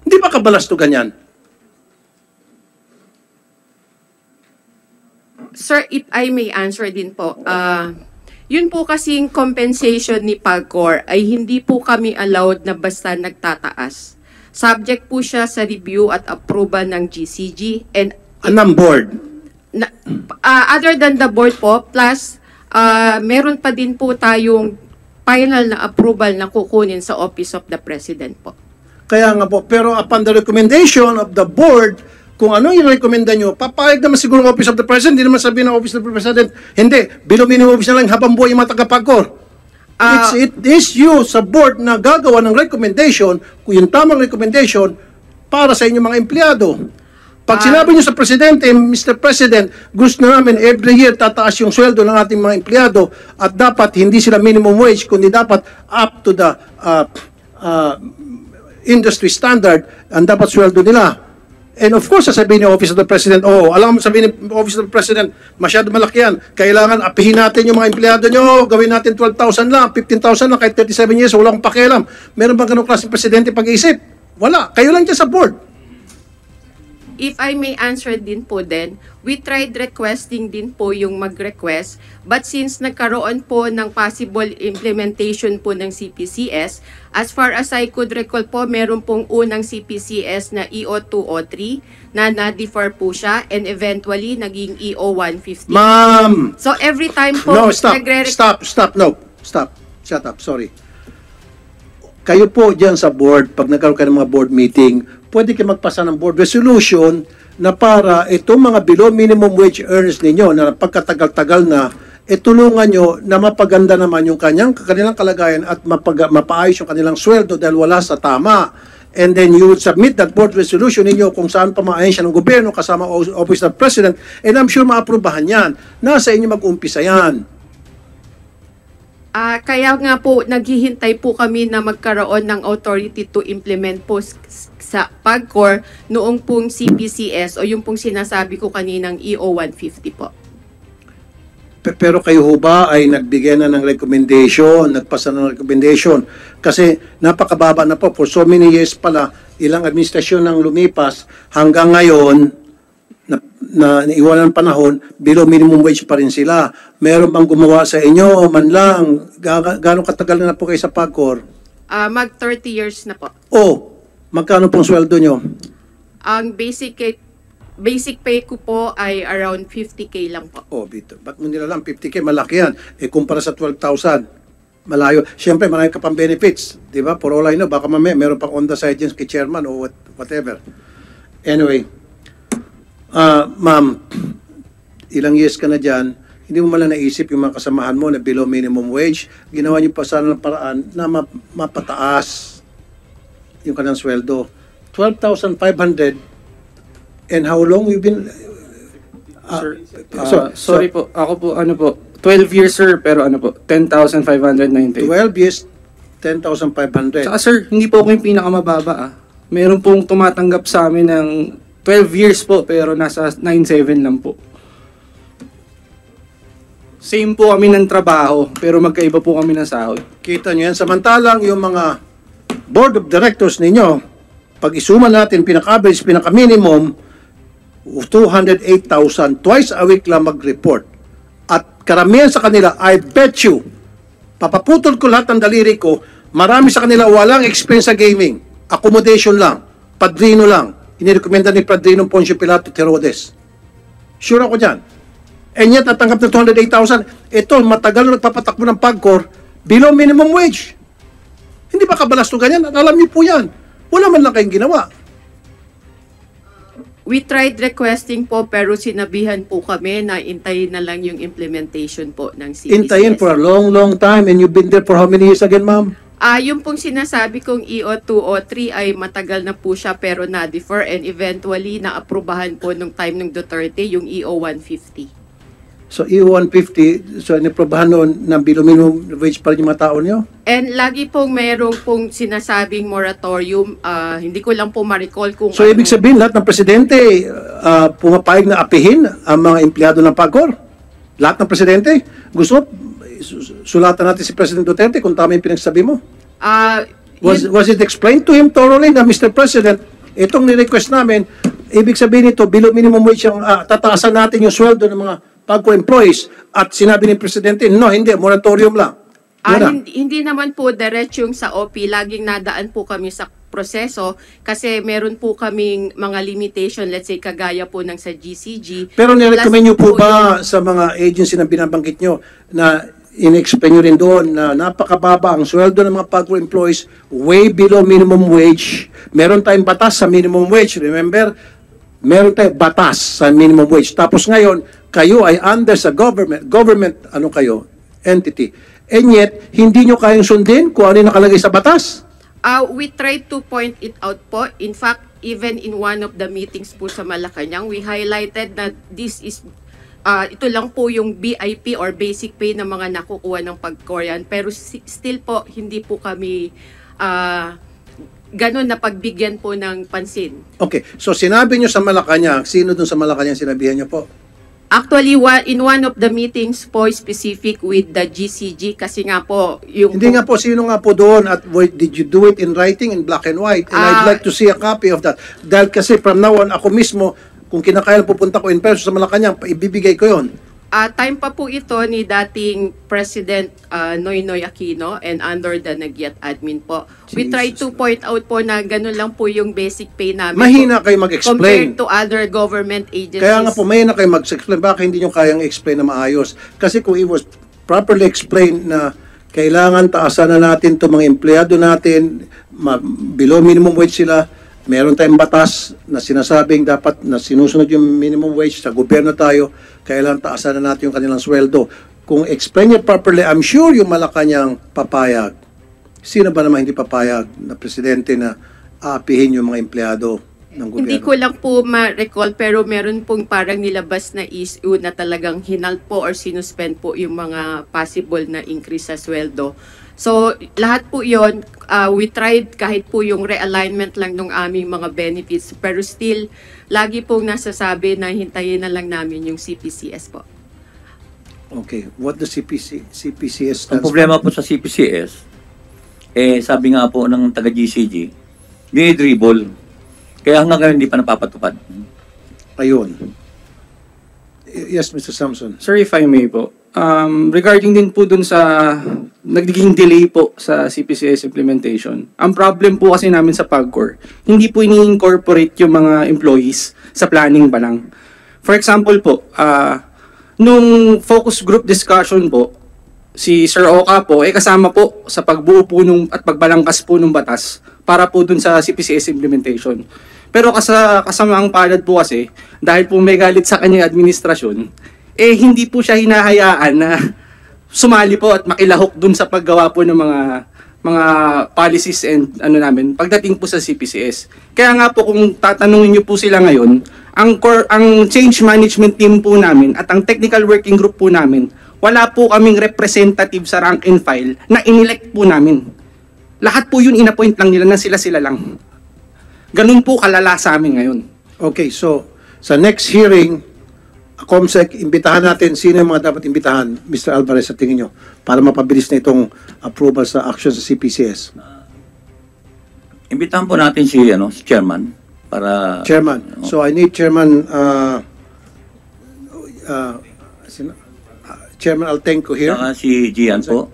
Hindi ba kabalastugan yan? Sir, if I may answer din po, yun po kasing compensation ni PAGCOR ay hindi po kami allowed na basta nagtataas. Subject po siya sa review at approval ng GCG and Anong board? other than the board po, plus meron pa din po tayong final na approval na kukunin sa Office of the President po. Kaya nga po, pero upon the recommendation of the board, kung ano yung recommenda nyo, papayag naman siguro ng Office of the President, hindi naman sabihin ng Office of the President, hindi, below minimum wage na lang habang buhay yung mga taga-PAGCOR. It is you sa board na gagawa ng recommendation, kung yung tamang recommendation, para sa inyong mga empleyado. Pag sinabi nyo sa Presidente, Mr. President, gusto namin every year tataas yung sweldo ng ating mga empleyado at dapat hindi sila minimum wage, kundi dapat up to the industry standard ang dapat sweldo nila. And of course, sasabihin ng Office of the President, alam mo sabihin ng Office of the President, masyado malaki yan. Kailangan apihin natin yung mga empleyado nyo, gawin natin 12,000 lang, 15,000 lang, kahit 37 years, wala akong pakialam. Meron bang ganong klaseng Presidente pag-iisip? Wala. Kayo lang dyan sa board. If I may answer din po din, we tried requesting din po yung mag-request, but since nagkaroon po ng possible implementation po ng CPCS, as far as I could recall po, meron pong unang CPCS na EO203 na na-defer po siya and eventually naging EO150. Ma'am! So every time po, No, stop. Shut up. Sorry. Kayo po dyan sa board, pag nagkaroon kayo ng mga board meeting, pwede kayo magpasa ng board resolution na para itong mga below minimum wage earners ninyo na pagkatagal-tagal na, tulungan nyo na mapaganda naman yung kanilang kalagayan at mapaayos yung kanilang sweldo dahil wala sa tama. And then you would submit that board resolution ninyo kung saan pa maayos ng gobyerno kasama Office of the President, and I'm sure maaprubahan yan. Nasa inyo mag-umpisa yan. Kaya nga po, naghihintay po kami na magkaroon ng authority to implement po sa PAGCOR noong pong CPCS o yung pong sinasabi ko kaninang EO 150 po. Pero kayo ho ba ay nagbigay na ng recommendation, nagpasa ng recommendation? Kasi napakababa na po, for so many years pala, ilang administrasyon nang lumipas, hanggang ngayon, na iwanan panahon, below minimum wage pa rin sila. Meron bang gumawa sa inyo, man lang, gano'ng katagal na po kayo sa PAGCOR? Mag 30 years na po. Magkano pong sweldo nyo? Ang basic pay ko po ay around 50K lang po. Bito. Ba't mo nila lang 50K? Malaki yan. Kumpara sa 12,000. Malayo. Siyempre, marami ka pang benefits. Di ba? For all I know, baka mamaya meron pang on the side dyan kay chairman o whatever. Anyway, ma'am, ilang years ka na dyan, hindi mo malang naisip yung mga kasamahan mo na below minimum wage, ginawa niyo pa sana ng paraan na mapataas yung kanilang sweldo. 12,500, and how long you've been... Sorry po, ako po, 12 years sir, pero 10,590. 12 years, 10,500. Saka sir, hindi po ako yung pinakamababa Meron pong tumatanggap sa amin ng 12 years po, pero nasa 9.7 lang po. Same po kami ng trabaho, pero magkaiba po kami ng sahod. Kita nyo yan. Samantalang yung mga board of directors ninyo, pag isuman natin pinaka-average, pinaka-minimum, 208,000, twice a week lang mag-report. At karamihan sa kanila, I bet you, papaputol ko lahat ng daliri ko, marami sa kanila walang experience sa gaming. Accommodation lang, padrino lang. Inirekomenda ni Padrino Poncio Pilato Herodes. Sure ako dyan. And yet, natanggap ng 208,000. Ito, matagal na nagpapatakbo ng PAGCOR, below minimum wage. Hindi ba kabalastugan yan? Alam niyo po yan. Wala man lang kayong ginawa. We tried requesting po pero sinabihan po kami na intayin na lang yung implementation po ng CPCS. Intayin for a long, long time. And you've been there for how many years again, ma'am? Yung pong sinasabi kong EO203 ay matagal na po siya pero na-defer and eventually na-aprobahan po nung time ng Duterte yung EO150. So, EO150, so iniprobahan noon ng below minimum wage pa rin yung mga tao niyo? And lagi pong merong pong sinasabing moratorium, hindi ko lang po ma-recall kung So, ibig sabihin, lahat ng presidente pumapayag na apihin ang mga empleyado ng PAGCOR? Lahat ng presidente? Gusto mo, sulatan natin si President Duterte kung tama yung pinagsabi mo? Was it explained to him thoroughly na, Mr. President, itong ni-request namin, ibig sabihin ito, below minimum wage ang tataasan natin yung sweldo ng mga PAGCOR employees, at sinabi ni Presidente, no, hindi, moratorium lang. Hindi naman po diretsong sa OP, laging nadaan po kami sa proseso kasi meron po kaming mga limitation, let's say kagaya po ng sa GCG. Pero nirecommend nyo po ba yung, sa mga agency na binabanggit nyo na in-explain nyo rin doon na napakababa ang sweldo ng mga PAGCOR employees, way below minimum wage. Meron tayong batas sa minimum wage, remember? Meron tayong batas sa minimum wage. Tapos ngayon, kayo ay under sa government ano kayo, entity. And yet, hindi nyo kayang sundin kung ano yung nakalagay sa batas. We tried to point it out po. In fact, even in one of the meetings po sa Malacanang, we highlighted that this is ito lang po yung BIP or basic pay ng mga nakukuha ng PAGCOR. Pero still po, hindi po kami ganun na pagbigyan po ng pansin. Okay, so sinabi nyo sa Malacanang, sino dun sa Malacanang sinabihan nyo po? Actually, in one of the meetings po specific with the GCG, kasi nga po yung... Hindi nga po, sino nga po doon at did you do it in writing in black and white? And I'd like to see a copy of that. Dahil kasi from now on, ako mismo, kung kinakailan pupunta ko in person sa Malacanang, ibibigay ko yon. Time pa po ito ni dating President Noynoy Aquino and under the Nagyat admin po. We try to point out po na ganun lang po yung basic pay namin. Mahina kayo mag-explain. Compared to other government agencies. Kaya nga po, mahina kayo mag-explain. Baka hindi nyo kayang explain na maayos. Kasi kung it was properly explained na kailangan taasan na natin itong mga empleyado natin, below minimum wage sila, meron tayong batas na sinasabing dapat na sinusunod yung minimum wage sa gobyerno tayo, kailangan taasan na natin yung kanilang sweldo. Kung explain it properly, I'm sure yung Malacanang papayag. Sino ba naman hindi papayag na presidente na aapihin yung mga empleyado? ng gobyerno? Hindi ko lang po ma-recall pero meron pong parang nilabas na issue na talagang hinal po or sinuspend po yung mga possible na increase sa sweldo. So lahat po yon, we tried kahit po yung realignment lang ng aming mga benefits pero still lagi pong nasasabi na hintayin na lang namin yung CPCS po. Okay, what the CPCS Ang stands problema po sa CPCS, sabi nga po ng taga-GCG, dinidribble. Kaya hanggang ngayon hindi pa napapatupad. Ayun. Yes, Mr. Samson. Sir, if I may po, regarding din po dun sa nagiging delay po sa CPCS implementation, ang problem po kasi namin sa PAGCOR, hindi po ini-incorporate yung mga employees sa planning pa lang. For example po, nung focus group discussion po, si Sir Oka po, kasama po sa pagbuo po at pagbalangkas po ng batas para po dun sa CPCS implementation. Pero kasamaang palad po kasi, dahil po may galit sa kanyang administrasyon, hindi po siya hinahayaan na sumali po at makilahok dun sa paggawa po ng mga policies and namin pagdating po sa CPCS. Kaya nga po kung tatanungin niyo po sila ngayon, ang change management team po namin at ang technical working group po namin, wala po kaming representative sa rank and file na inelect po namin. Lahat po yun inappoint lang nila na sila lang. Ganun po kalala sa amin ngayon. Okay, so sa next hearing, COMSEC, imbitahan natin sino yung mga dapat imbitahan, Mr. Alvarez, sa tingin nyo, para mapabilis na itong approval sa action sa CPCS. Imbitahan po natin si Chairman para... Chairman, so I need Chairman Chairman Altenco here. Saka si Gian po.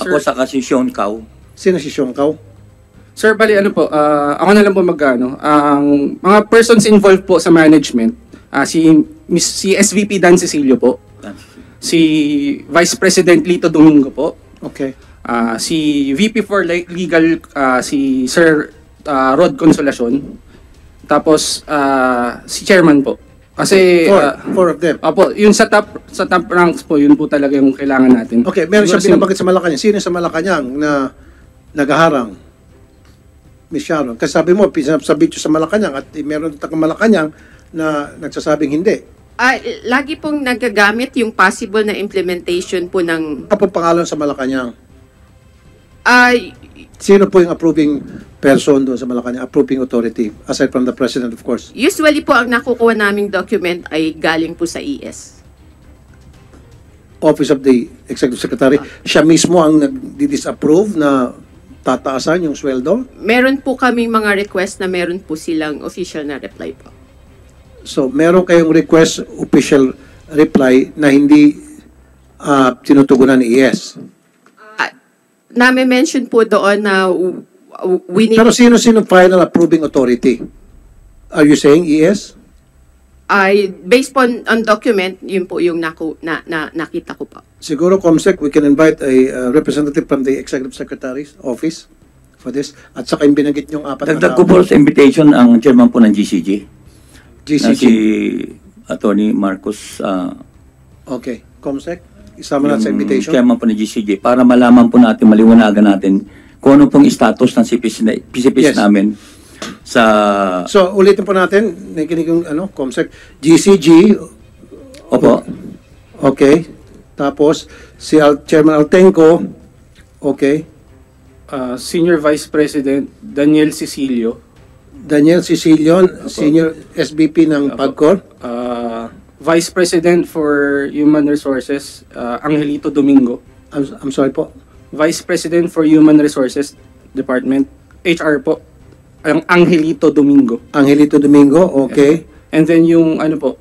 Ako Sir, saka si Sean Cao. Sino si Sean Cao? Sir, bali ako na lang po ang mga persons involved po sa management, si SVP Dan Cecilio po, si Vice President Lito Domingo po, Okay. si VP for Legal, si Sir Rod Consolacion, tapos si Chairman po. Kasi Four of them. Opo, yun sa top ranks po, yun po talaga yung kailangan natin. Okay, meron Siguro siyang binabanggit sa Malacanang. Sino sa Malacanang na nagaharang? Miss Sharon. Kasi sabi mo, sabi sa Malacanang at meron taga Malacanang na nagsasabing hindi. Lagi pong nagagamit yung possible na implementation po ng Kapag pangalan sa Malacanang, ay sino po yung approving person doon sa Malacanang, approving authority, aside from the President, of course? usually po ang nakukuha naming document ay galing po sa ES. Office of the Executive Secretary. Siya mismo ang nag-disapprove na tataasan yung sweldo. Meron po kaming mga request na meron po silang official na reply po. So, meron kayong request, official reply na hindi tinutugunan ni ES. Nami-mention po doon na we need Pero sino final approving authority? Are you saying ES? based on document, yun po yung nakita ko po. Siguro, COMSEC, we can invite a representative from the Executive Secretary's office for this. At saka yung binanggit niyong apat na Dagdag ko po sa invitation ang chairman po ng GCG. Na GCG. si Attorney Marcos, Okay. COMSEC, isama natin sa yung invitation. chairman po ng GCG, para malaman po natin, maliwanagan natin kung ano pong status ng PCPs Yes. namin sa... So, ulitin po natin, nakikinig yung COMSEC, GCG, Opo. okay. Tapos, si Chairman Altenco, okay. Senior Vice President Daniel Cecilio, Daniel Cecilion, Senior SVP ng PAGCOR. Vice President for Human Resources, Angelito Domingo, I'm sorry po. Vice President for Human Resources Department, HR po, ang Angelito Domingo. Angelito Domingo, okay. And then yung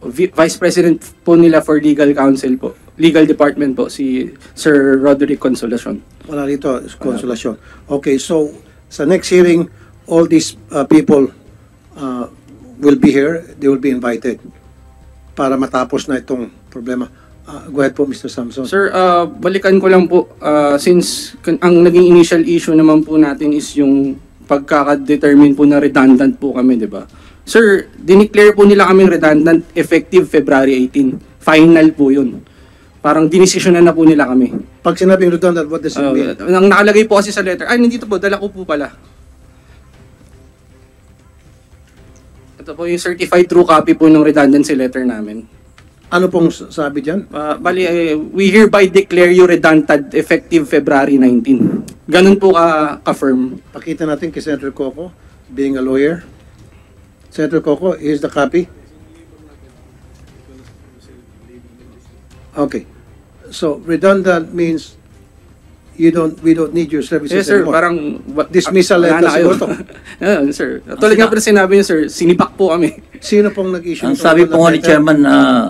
Vice President po nila for Legal Counsel po, Legal Department po, si Sir Roderick Consolacion. Wala rito, konsolasyon. Okay, so sa next hearing, all these people will be here. They will be invited para matapos na itong problema. Go ahead po, Mr. Samson. Sir, balikan ko lang po, since ang naging initial issue naman po natin is yung pagkaka-determine po na redundant po kami, di ba? Sir, dineclare po nila kaming redundant effective February 18. Final po yun. Parang dinesisyonan na po nila kami. Pag sinabing redundant, what does it mean? Ang nakalagay po kasi sa letter, nandito po, dala ko po pala. Ito po yung certified true copy po ng redundancy letter namin. Ano pong sabi dyan? Bali, we hereby declare you redundant effective February 19. Ganun po ka-firm. Pakita natin kay Senator Coco, being a lawyer. Senator Coco, here's the copy. Okay. So, redundant means we don't need your services Yes, sir. anymore. Parang Dismissal wala letter na kayo. siguro to. Yeah, sir. Tulad nga po na sinabi niyo, sir, sinipak po kami. Sino pong nag-issue? Ang ng sabi po nga ni letter? Chairman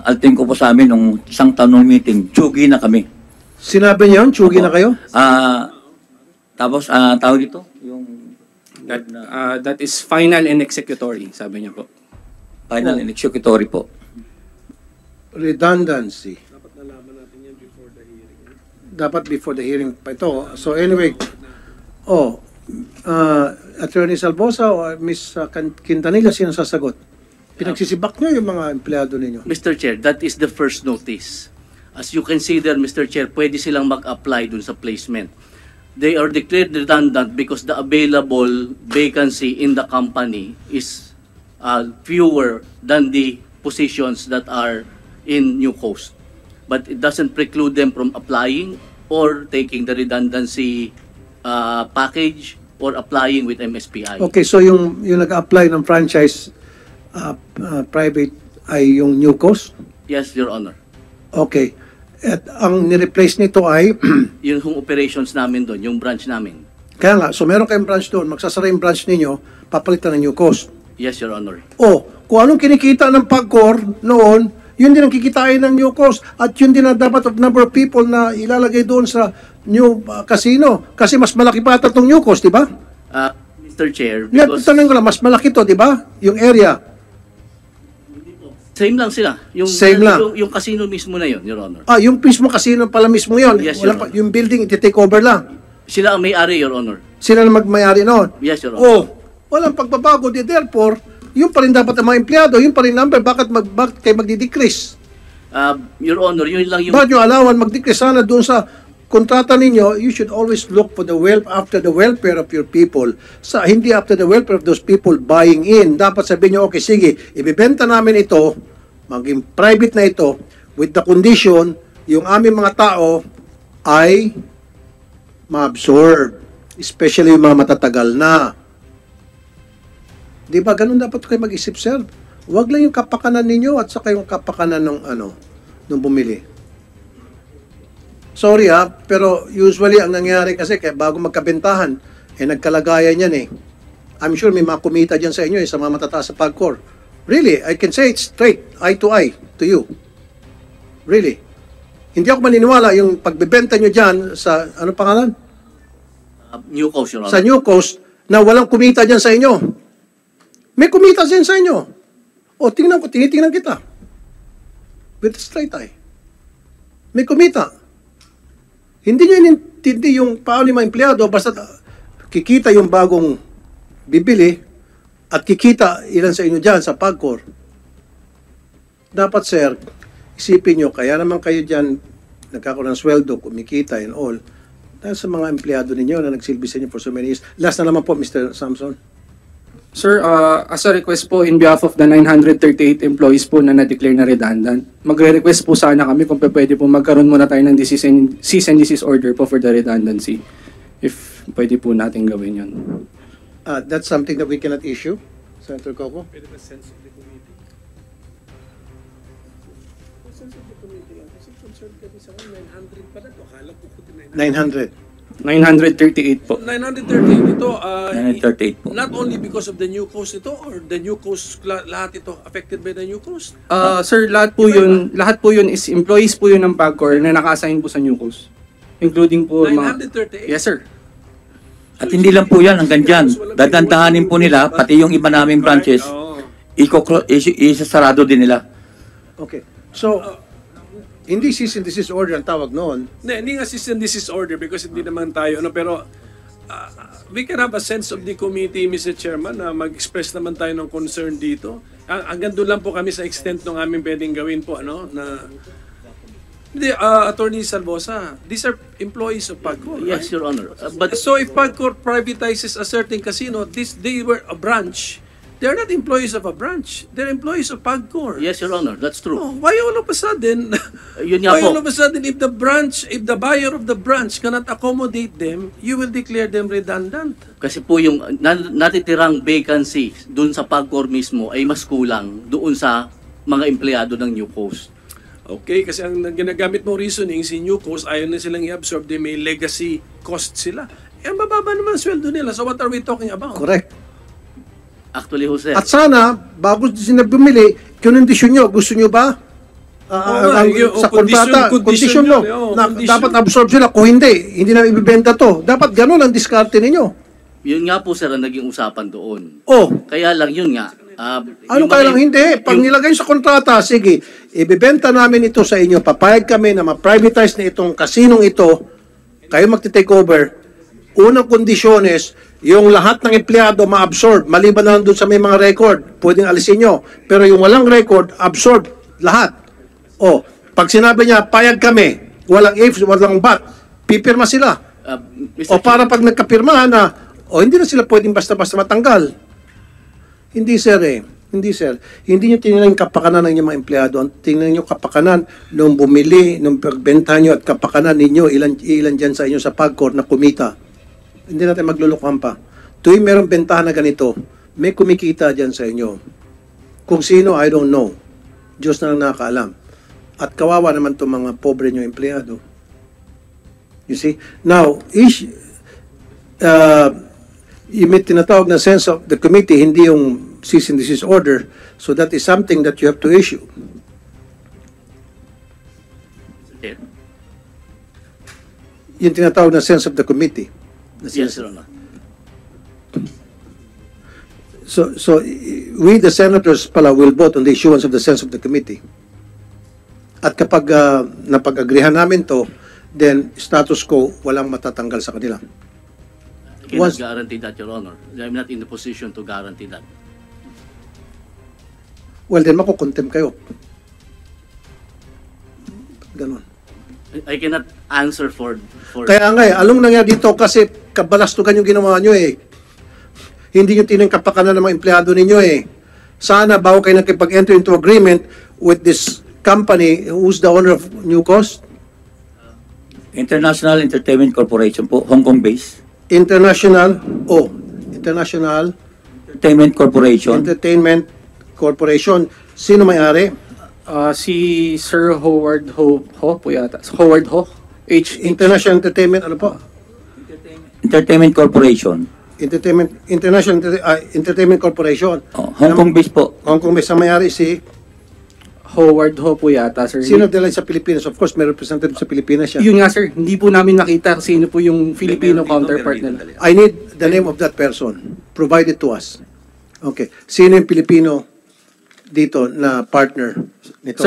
Altenco po sa amin nung isang taon ng meeting, tsugi na kami. Sinabi niya yun? Tsugi na kayo? Tapos, tawag dito? Yung That is final and executory, sabi niya po. final and executory po. Redundancy. Dapat before the hearing pa ito. So anyway, Attorney Salvosa o Ms. Quintanilla, sino sasagot? Pinagsisibak niyo yung mga empleyado ninyo. Mr. Chair, that is the first notice. As you can see there, Mr. Chair, pwede silang mag-apply dun sa placement. They are declared redundant because the available vacancy in the company is fewer than the positions that are in New Coast. But it doesn't preclude them from applying or taking the redundancy package or applying with MSPI. Okay, so yung nag-apply ng franchise private ay yung New Coast? Yes, Your Honor. Okay. At ang ni-replace nito ay, Yung home operations namin doon, yung branch namin. kaya nga, so meron kayong branch doon, magsasara yung branch ninyo, papalitan ng New Coast. Yes, Your Honor. Kung anong kinikita ng PAGCOR noon, yun din ang kikitain ng New Coast at yun din ang dapat of number of people na ilalagay doon sa new casino. Kasi mas malaki pa ata itong New Coast, di ba? Mr. Chair, Yan, because tanong ko lang, mas malaki to, di ba? Yung area. same lang sila. Same lang. Yung casino mismo na yun, Your Honor. Yung mismo casino pala mismo yun. Yes, Wala Your pa, yung building, iti-take over lang. Sila ang may-ari, Your Honor. Sila na magmayari noon. Yes, Your Honor. Walang pagbabago. Therefore, yun pa rin dapat ang mga empleyado, yun pa rin number. Bakit kayo magdi-decrease? Your Honor, yun lang yung... Bakit nyo alawan mag-decrease sana doon sa kontrata ninyo? You should always look for after the welfare of your people. Hindi after the welfare of those people buying in. Dapat sabihin nyo, okay, sige, ibibenta namin ito, maging private na ito, with the condition, yung aming mga tao ay ma-absorb. Especially yung mga matatagal na. Di ba, ganun dapat kayo mag-isip, sir? Huwag lang yung kapakanan ninyo at saka yung kapakanan ng nung bumili. Sorry pero usually ang nangyari kasi kaya bago magkabentahan, nagkalagayan yan eh. I'm sure may mga kumita dyan sa inyo sa mga matataas sa PAGCOR. Really, I can say it straight, eye to you. Really. Hindi ako maniniwala yung pagbebenta nyo dyan sa, ano pangalan? New Coast, Your Honor. Sa New Coast, na walang kumita dyan sa inyo. May kumita dyan sa inyo. Tinitingnan kita. With a straight eye. May kumita. Hindi nyo inintindi yung paano yung mga empleyado, basta kikita yung bagong bibili at kikita ilan sa inyo dyan sa PAGCOR. Dapat, sir, isipin nyo, kaya naman kayo dyan nagkakaroon ng sweldo, kumikita and all, dahil sa mga empleyado ninyo na nagsilbi sa inyo for so many years. Last na naman po, Mr. Samson. Sir, as a request po in behalf of the 938 employees po na na-declare na redundant, magre-request po sana kami kung pwede po magkaroon muna tayo ng cease and desist order po for the redundancy. If pwede po natin gawin yun. That's something that we cannot issue, Senator Coco. 900. 938 po. 938 ito, 938 po. not only because of the New Coast ito or the New Coast, lahat ito affected by the New Coast? Sir, lahat po yun is employees po yun ng PAGCOR na naka-assign po sa New Coast. Including po 938? Yes, sir. At hindi lang po yan, hanggang dyan. Dadantahanin po nila, pati yung iba naming branches, isasarado din nila. Okay. So, hindi cease and desist order ang tawag noon. Hindi nga cease and desist order because hindi naman tayo, pero we can have a sense of the committee, Mr. Chairman, na mag-express naman tayo ng concern dito. Hanggang doon lang po kami sa extent ng aming pwedeng gawin po, Hindi, Attorney Salvosa, these are employees of PAGCOR, Yes, right? Your Honor. But So if PAGCOR privatizes a certain casino, they were a branch, They're not employees of a branch. They're employees of PAGCOR. Yes, Your Honor, that's true. Oh, why all of a sudden, Yun nga why po. all of a sudden, if the buyer of the branch cannot accommodate them, you will declare them redundant? Kasi po yung natitirang vacancy doon sa PAGCOR mismo ay mas kulang doon sa mga empleyado ng New Coast. Okay, kasi ang ginagamit mo reasoning, si New Coast, ayaw na silang i-absorb, they may legacy cost sila. Eh, ang bababa naman ang sweldo nila. So what are we talking about? Correct. Actually, Jose, At sana, bago sila bumili, kondisyon nyo, gusto nyo ba? Sa kontrata, kondisyon nyo, na dapat absorb sila. Kung hindi na ibibenta to. Dapat ganun ang diskarte ninyo. yun nga po sir ang naging usapan doon. Oh, Kaya lang yun nga. ano kaya lang hindi? Pag nilagay sa kontrata, sige, ibibenta namin ito sa inyo, papayag kami na ma-privatize na itong kasinong ito, kayo magti-take over. Unang kondisyones, yung lahat ng empleyado ma-absorb, maliban na lang doon sa may mga record, pwedeng alisin nyo. Pero yung walang record, absorb lahat. O, pag sinabi niya, payag kami, walang ifs, walang but, pipirma sila. O para pag nagkapirma na, hindi na sila pwedeng basta-basta matanggal. Hindi sir Hindi sir. Hindi nyo tingnan yung kapakanan ng inyong mga empleyado. Ang tingnan nyo kapakanan nung bumili, nung pagbenta nyo at kapakanan ninyo, ilan dyan sa inyo sa PAGCOR na kumita. Hindi natin maglulukuhan pa. Tuwing merong bentahan na ganito, may kumikita dyan sa inyo. Kung sino, I don't know. Diyos na lang nakakaalam. At kawawa naman itong mga pobre nyo empleyado. You see? Now, yung may tinatawag na sense of the committee, hindi yung cease and desist order. So that is something that you have to issue. Sir. Yung tinatawag na sense of the committee. Yes, Your Honor. So we, the senators pala, will vote on the issuance of the sense of the committee. At kapag napag-agrihan namin to, then status quo, walang matatanggal sa kanila. I cannot guarantee that, Your Honor. I'm not in the position to guarantee that. Well, then makukontem kayo. Ganon. I cannot answer for Kaya nga along nangyari dito kasi kabalastugan yung ginawa nyo Hindi nyo tinang kapakanan ng mga empleyado ninyo Sana bago kayo nakipag-enter into agreement with this company who's the owner of New Coast? International Entertainment Corporation po, Hong Kong based. International Entertainment Corporation. Entertainment Corporation. Sino may-ari? Si Sir Howard Ho po yata. Howard Ho? International Entertainment, ano po? Entertainment Corporation. International Entertainment Corporation. Hong Kong based po. Hong Kong based. Ang may-ari si... Howard Ho po yata, sir. Sino dala sa Pilipinas? Of course, may representative sa Pilipinas siya. Yun nga, sir. Hindi po namin nakita sino po yung Filipino counterpart nila. I need the name of that person. Provide it to us. Okay. Sino yung Pilipino dito na partner nito?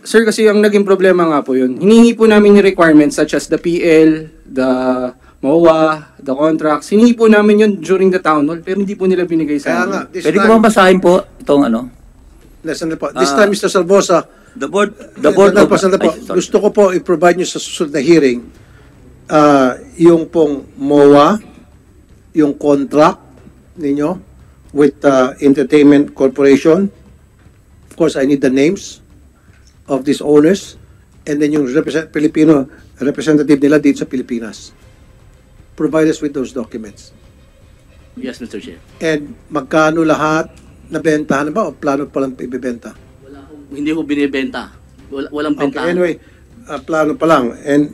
Sir, kasi ang naging problema nga po yun. Hinihingi po namin yung requirements such as the PL, the MOA, the contracts. Hinihingi po namin yun during the town hall, pero hindi po nila binigay Kaya sa nga, amin. this Pwede ko time, bang basahin po itong ano? listen po. This time, Mr. Salvosa, The board Sandali po. Gusto ko po i-provide nyo sa susunod na hearing yung pong MOA, yung contract ninyo with Entertainment Corporation. Of course, I need the names of these owners and then yung Filipino representative nila dito sa Pilipinas. Provide us with those documents. Yes, Mr. Chair. And magkano lahat nabentahan ba o plano pa lang ibibenta? Hindi ko binibenta. Walang Okay, bentahan. anyway, plano pa lang. And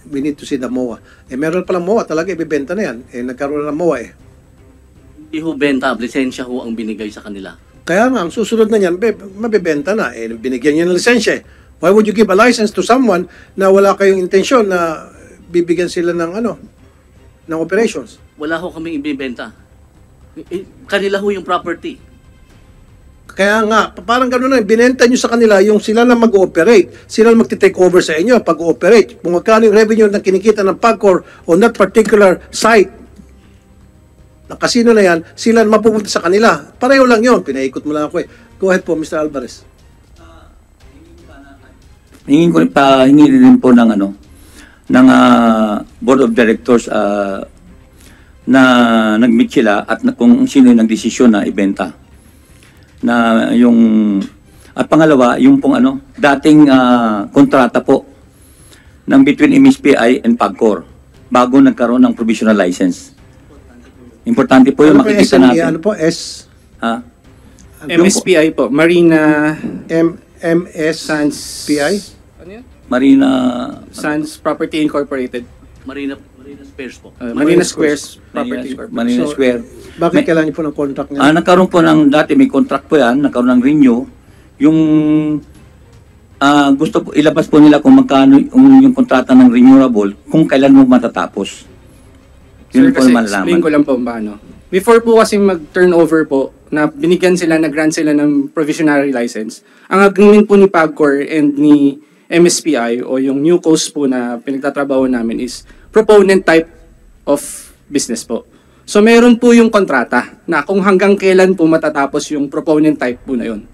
we need to see the MOA. Meron palang MOA, talaga ibibenta na yan. Nagkaroon ng MOA Hindi ho benta, lisensya ho ang binigay sa kanila. Kaya nga, ang susunod na yan, mabibenta na. Binigyan niya ng lisensya. Why would you give a license to someone na wala kayong intensyon na bibigyan sila ng ng operations? Wala ho kaming ibibenta. Kanila ho yung property. Kaya nga, parang gano'n na, binenta nyo sa kanila yung sila na mag-ooperate. Sila na magti-take over sa inyo pag-ooperate. Kung magkano yung revenue na kinikita ng PAGCOR on that particular site, na casino na yan, sila na mapupunta sa kanila. Pareho lang yun. Pinaikot mo lang ako Go ahead po, Mr. Alvarez. Hingi din po ng ng Board of Directors na nag-meet sila at kung sino yung nagdesisyon na ibenta. Na yung at pangalawa, yung pong dating kontrata po ng between MSPI and PAGCOR bago nagkaroon ng provisional license. Importante po yung Ano po makikita SME? natin. Ano po? S? Ha? MSPI po, Marina MSPI? Ano yun? Marina Sands Property Incorporated. Marina Spares po. Marina Squares Property Incorporated. Marina So, Square. Bakit May- kailangan niyo po ng contract niya? Nagkaroon po ng dati may contract po yan, nagkaroon ng renew. Yung gusto po ilabas po nila kung magkano yung kontrata ng renewable kung kailan mo matatapos. Sir, Yun po kasi yung explain ko malalaman. lang po paano. Before po kasi mag-turnover po, na binigyan sila, nag-grant sila ng provisionary license, ang agreement po ni PAGCOR and ni MSPI o yung new coast po na pinagtatrabaho namin is proponent type of business po. So meron po yung kontrata na kung hanggang kailan po matatapos yung proponent type po na yun.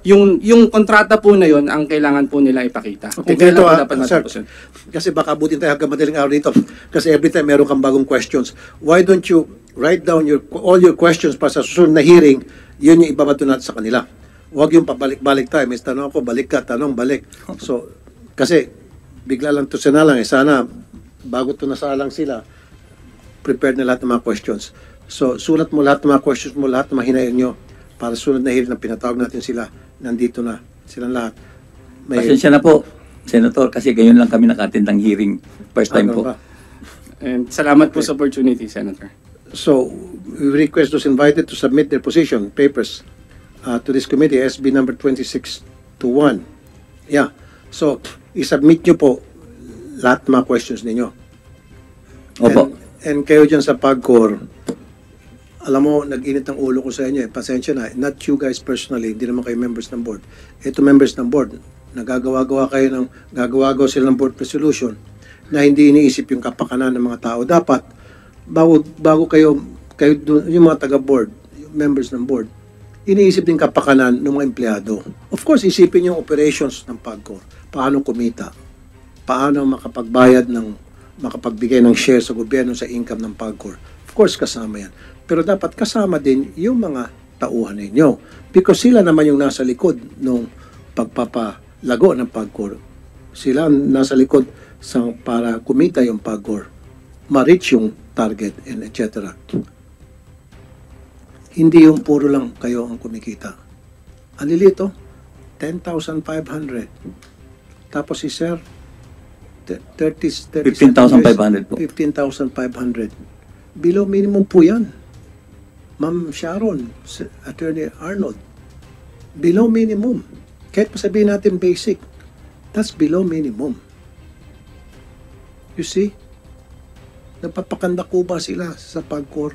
Yung kontrata po na yun ang kailangan po nila ipakita. Okay, Kung kailan ganito, po dapat sir. matapos yun. Kasi baka abutin tayo hanggang madaling araw dito. Kasi every time meron kang bagong questions. Why don't you write down all your questions para sa susunod na hearing, yun yung ibabato natin sa kanila. Huwag yung pabalik-balik tayo. May tanong ako, balik ka, tanong, balik. So, kasi bigla lang to sinalang. Sana bago to nasalang sila, prepared na lahat ng mga questions. So, sulat mo lahat ng mga questions mo, lahat ng mga hinayin nyo para sunod na hearing na pinatawag natin sila. Nandito na silang lahat. Pasensya na po, Senator, kasi gayon lang kami naka-attend ng hearing. First time po. Ba? And salamat po sa opportunity, Senator. So, we request those invited to submit their position papers to this committee, SB number 2621. Yeah. So, isubmit nyo po lahat ng mga questions ninyo. Opo. And kayo dyan sa PAGCOR, alam mo, nag-init ang ulo ko sa inyo. Pasensya na. Not you guys personally, hindi naman kayo members ng board. Ito members ng board. Gagawa sila ng board resolution na hindi iniisip yung kapakanan ng mga tao. Dapat, bago kayo dun, yung mga taga-board, yung members ng board, iniisip din kapakanan ng mga empleyado. Of course, isipin yung operations ng PAGCOR. Paano kumita? Paano makapagbigay ng share sa gobyerno sa income ng PAGCOR? Of course, kasama yan. Pero dapat kasama din yung mga tauhan ninyo. Because sila naman yung nasa likod ng pagpapalago ng PAGCOR. Sila ang nasa likod para kumita yung PAGCOR, ma-reach yung target, and etc. Hindi yung puro lang kayo ang kumikita. Ang lilito, 10,500. Tapos si Sir, 15,500 po. 15,500. Below minimum po yan. Ma'am Sharon, Attorney Arnold, below minimum. Kahit pa sabihin natin basic, that's below minimum. You see? Napapakanda ko ba sila sa PAGCOR,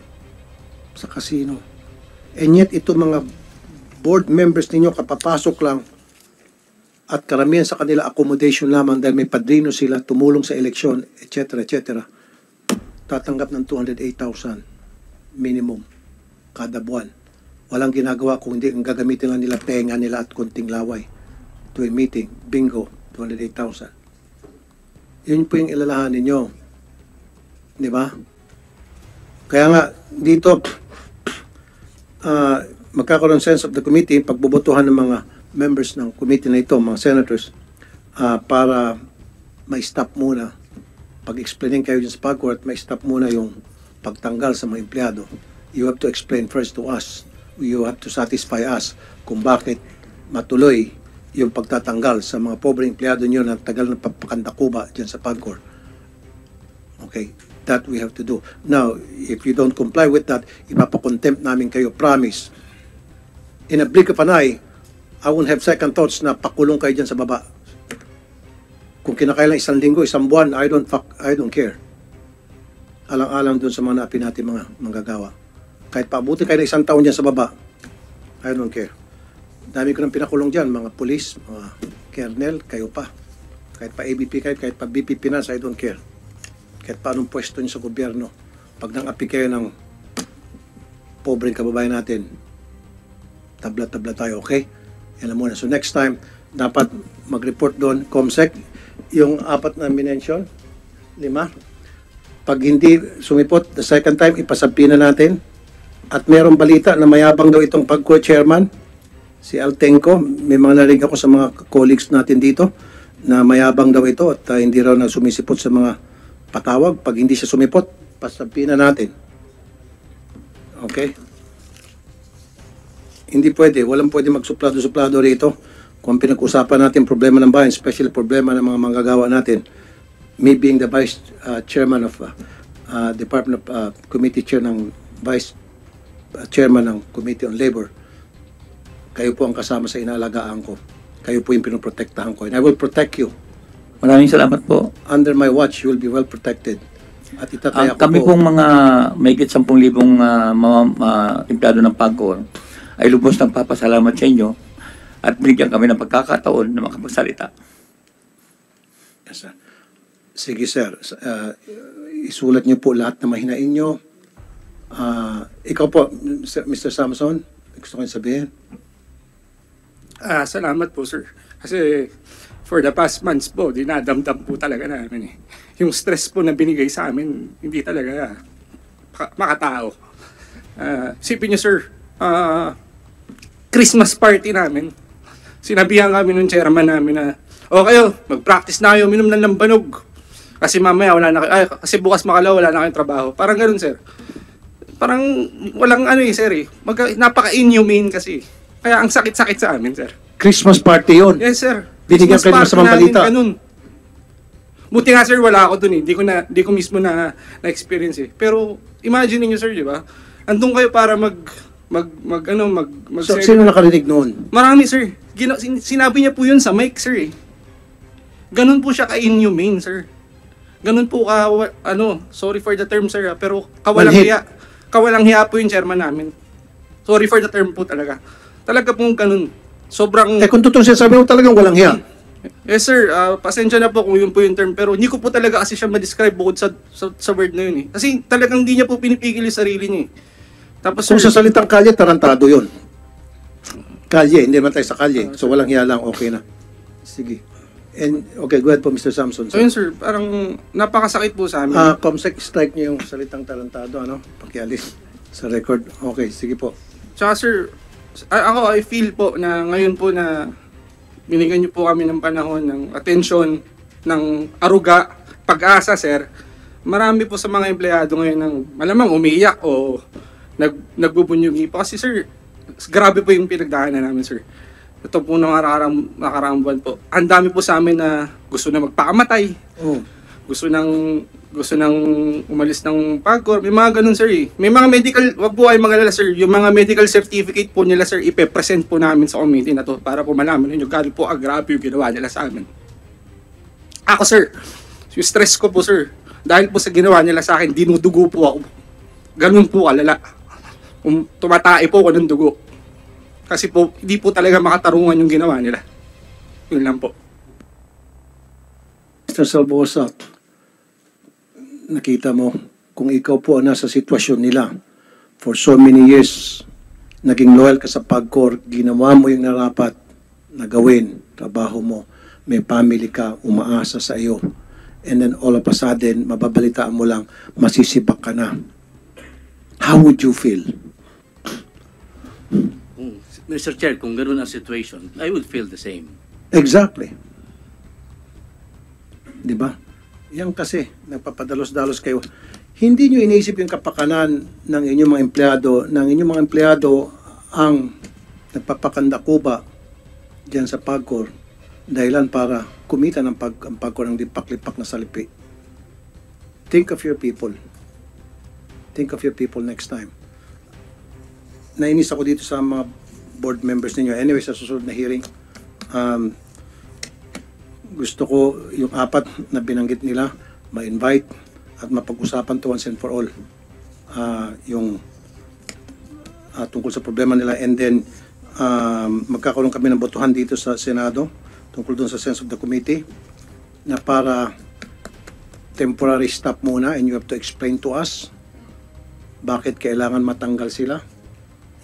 sa casino? And yet, ito mga board members ninyo, kapapasok lang, at karamihan sa kanila accommodation lamang dahil may padrino sila, tumulong sa eleksyon, etc., etc., tatanggap ng 208,000 minimum kada buwan. Walang ginagawa kung hindi ang gagamitin lang nila penga nila at konting laway. Tuwing meeting, bingo, 208,000. Yun po yung ilalahan ninyo. Di ba? Kaya nga, dito, magkakaroon sense of the committee, pagbubotohan ng mga members ng committee na ito, mga senators, para ma-stop muna. Pag-explaining kayo dyan sa PAGCOR at ma-stop muna yung pagtanggal sa mga empleyado. You have to explain first to us. You have to satisfy us kung bakit matuloy yung pagtatanggal sa mga pobreng empleyado nyo na tagal na papakandakuba dyan sa PAGCOR. Okay, that we have to do. Now, if you don't comply with that, ipapakontempt namin kayo, promise. In a blink of an eye, I won't have second thoughts na pakulong kayo dyan sa baba. Kung kinakailan 1 linggo, 1 buwan, I don't care. Alang-alang dun sa mga naapin natin mga manggagawa. Kahit paabuti kayo na 1 taon dyan sa baba, I don't care. Dami ko nang pinakulong dyan, mga police, mga kernel, kayo pa. Kahit pa ABP kayo, kahit pa BP Finance, I don't care. Kahit pa anong pwesto nyo sa gobyerno. Pag nang-api kayo ng pobreng kababayan natin, tabla-tabla tayo, okay? Yan lang muna. So next time, dapat mag-report doon, COMSEC, yung 4 na minention, 5, Pag hindi sumipot, the second time, ipasabi na natin. At merong balita na mayabang daw itong PAGCOR chairman, si Altenco. May mga narinig ako sa mga colleagues natin dito na mayabang daw ito at hindi raw na sumisipot sa mga patawag. Pag hindi siya sumipot, pasabi na natin. Okay? Hindi pwede. Walang pwede magsuplado-suplado rito. Kung pinag-usapan natin problema ng bayan, especially problema ng mga manggagawa natin, me being the vice chairman of Department of Committee Chair ng Vice Chairman ng Committee on Labor, kayo po ang kasama sa inaalagaan ko. Kayo po yung pinoprotektahan ko. And I will protect you. Maraming salamat po. Under my watch, you will be well protected. At itataya ko Kami po. pong mga mahigit 10,000 empleyado ng PAGCOR ay lubos ng papasalamat sa inyo at binigyan kami ng pagkakataon na makapagsalita. Yes, sir. Sige, sir. Isulat niyo po lahat na mahinain niyo. Ikaw po, Mr. Samson, gusto ko yung sabihin. Salamat po, sir. Kasi for the past months po, dinadamdam po talaga namin eh. Yung stress po na binigay sa amin, hindi talaga makatao. Sipin niyo, sir, Christmas party namin. Sinabihan kami ng chairman namin na, o kayo, mag-practice na kayo, minum ng lambanog. Kasi mamaya wala na kayo, kasi bukas makalaw, wala na kayong trabaho. Parang ganun, sir. Parang walang ano eh, sir eh. Napaka-inhumane kasi. Kaya ang sakit-sakit sa amin, sir. Christmas party yun. Yes, sir. Binigyan kayo ng Christmas masamang party namin, balita. ganun. Buti nga, sir, wala ako dun eh. Di ko mismo na-experience eh. Pero imagine niyo, sir, di ba? Andun kayo para So, sino nakarinig noon? Marami, sir. Sinabi niya po yun sa mic, sir eh. Ganun po siya ka-inhumane, sir. Ganun po sorry for the term, sir, pero kawalang Manhid. hiya. Kawalang hiya po yung chairman namin. Sorry for the term po talaga. Talaga pong ganun. Sobrang... Kung totoo siya, sabi mo talagang walang hiya. Yes, sir. Pasensya na po kung yun po yung term, pero hindi ko po talaga kasi siya ma-describe bukod sa word na yun eh. Kasi talagang hindi niya po pinipigil yung sarili niya eh. Tapos, Kung sir, sa salitang kalye, tarantado yun. Kalye, hindi naman tayo sa kalye. So, walang hiya lang, okay na. Sige. And, okay, go ahead po, Mr. Samson. so yun, sir, parang napakasakit po sa amin. Comsec, strike niyo yung salitang tarantado, ano? Pakialis sa record. Okay, sige po. Tsaka, sir, I feel po na ngayon po na binigyan niyo po kami ng panahon, ng atensyon, ng aruga, pag-asa, sir. Marami po sa mga empleyado ngayon ng malamang umiiyak o nagbubunyugi pa. Kasi, sir, grabe po yung pinagdaanan namin, sir. Ito po nung nakaraang buwan po. Ang dami po sa amin na gusto na magpakamatay. Oh. Gusto nang umalis ng PAGCOR. May mga ganun, sir eh. May mga medical, wag po kayo mag-alala, sir. Yung mga medical certificate po nila, sir, ipe-present po namin sa committee na to para po malaman ninyo gano'n po agrabe yung ginawa nila sa amin. Ako, sir, yung stress ko po, sir, dahil po sa ginawa nila sa akin, dinudugo po ako. Ganun po kalala. Tumatay po ako ng dugo. Kasi po, hindi po talaga makatarungan yung ginawa nila. Yun lang po. Mr. Salvosa, nakita mo, kung ikaw po ang nasa sitwasyon nila for so many years, naging loyal ka sa PAGCOR, ginawa mo yung narapat na gawin, trabaho mo, may family ka, umaasa sa iyo, and then all of a sudden, mababalitaan mo lang, masisibak ka na. How would you feel? Mr. Chair, kung gano'n ang situation, I would feel the same. Exactly. Di ba? Yan kasi, nagpapadalos-dalos kayo. Hindi nyo iniisip yung kapakanan ng inyong mga empleyado, ang nagpapakandakuba dyan sa PAGCOR dahilan para kumita ng ang PAGCOR ng lipak-lipak na salipi. Think of your people. Think of your people next time. Nainis ako dito sa mga board members ninyo. Anyway, sa susunod na hearing, gusto ko yung 4 na binanggit nila, ma-invite at mapag-usapan to once and for all. Yung tungkol sa problema nila, and then magkakaroon kami ng botohan dito sa Senado tungkol doon sa sense of the committee na para temporary stop muna, and you have to explain to us bakit kailangan matanggal sila.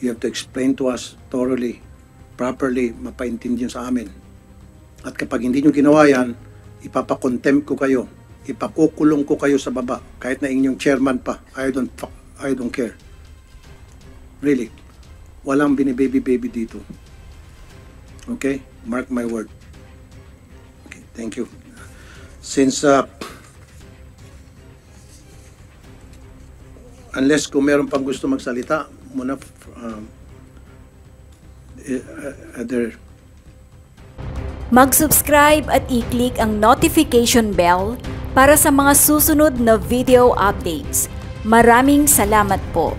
You have to explain to us thoroughly, properly, mapaintindihan sa amin. At kapag hindi nyo ginawa yan, ipapakontempt ko kayo ipakukulong ko kayo sa baba kahit na inyong chairman pa. I don't care. Really. Walang binibaby-baby dito. Okay? Mark my word. Okay, thank you. Since unless kung meron pang gusto magsalita muna other. Mag-subscribe at i-click ang notification bell para sa mga susunod na video updates. Maraming salamat po.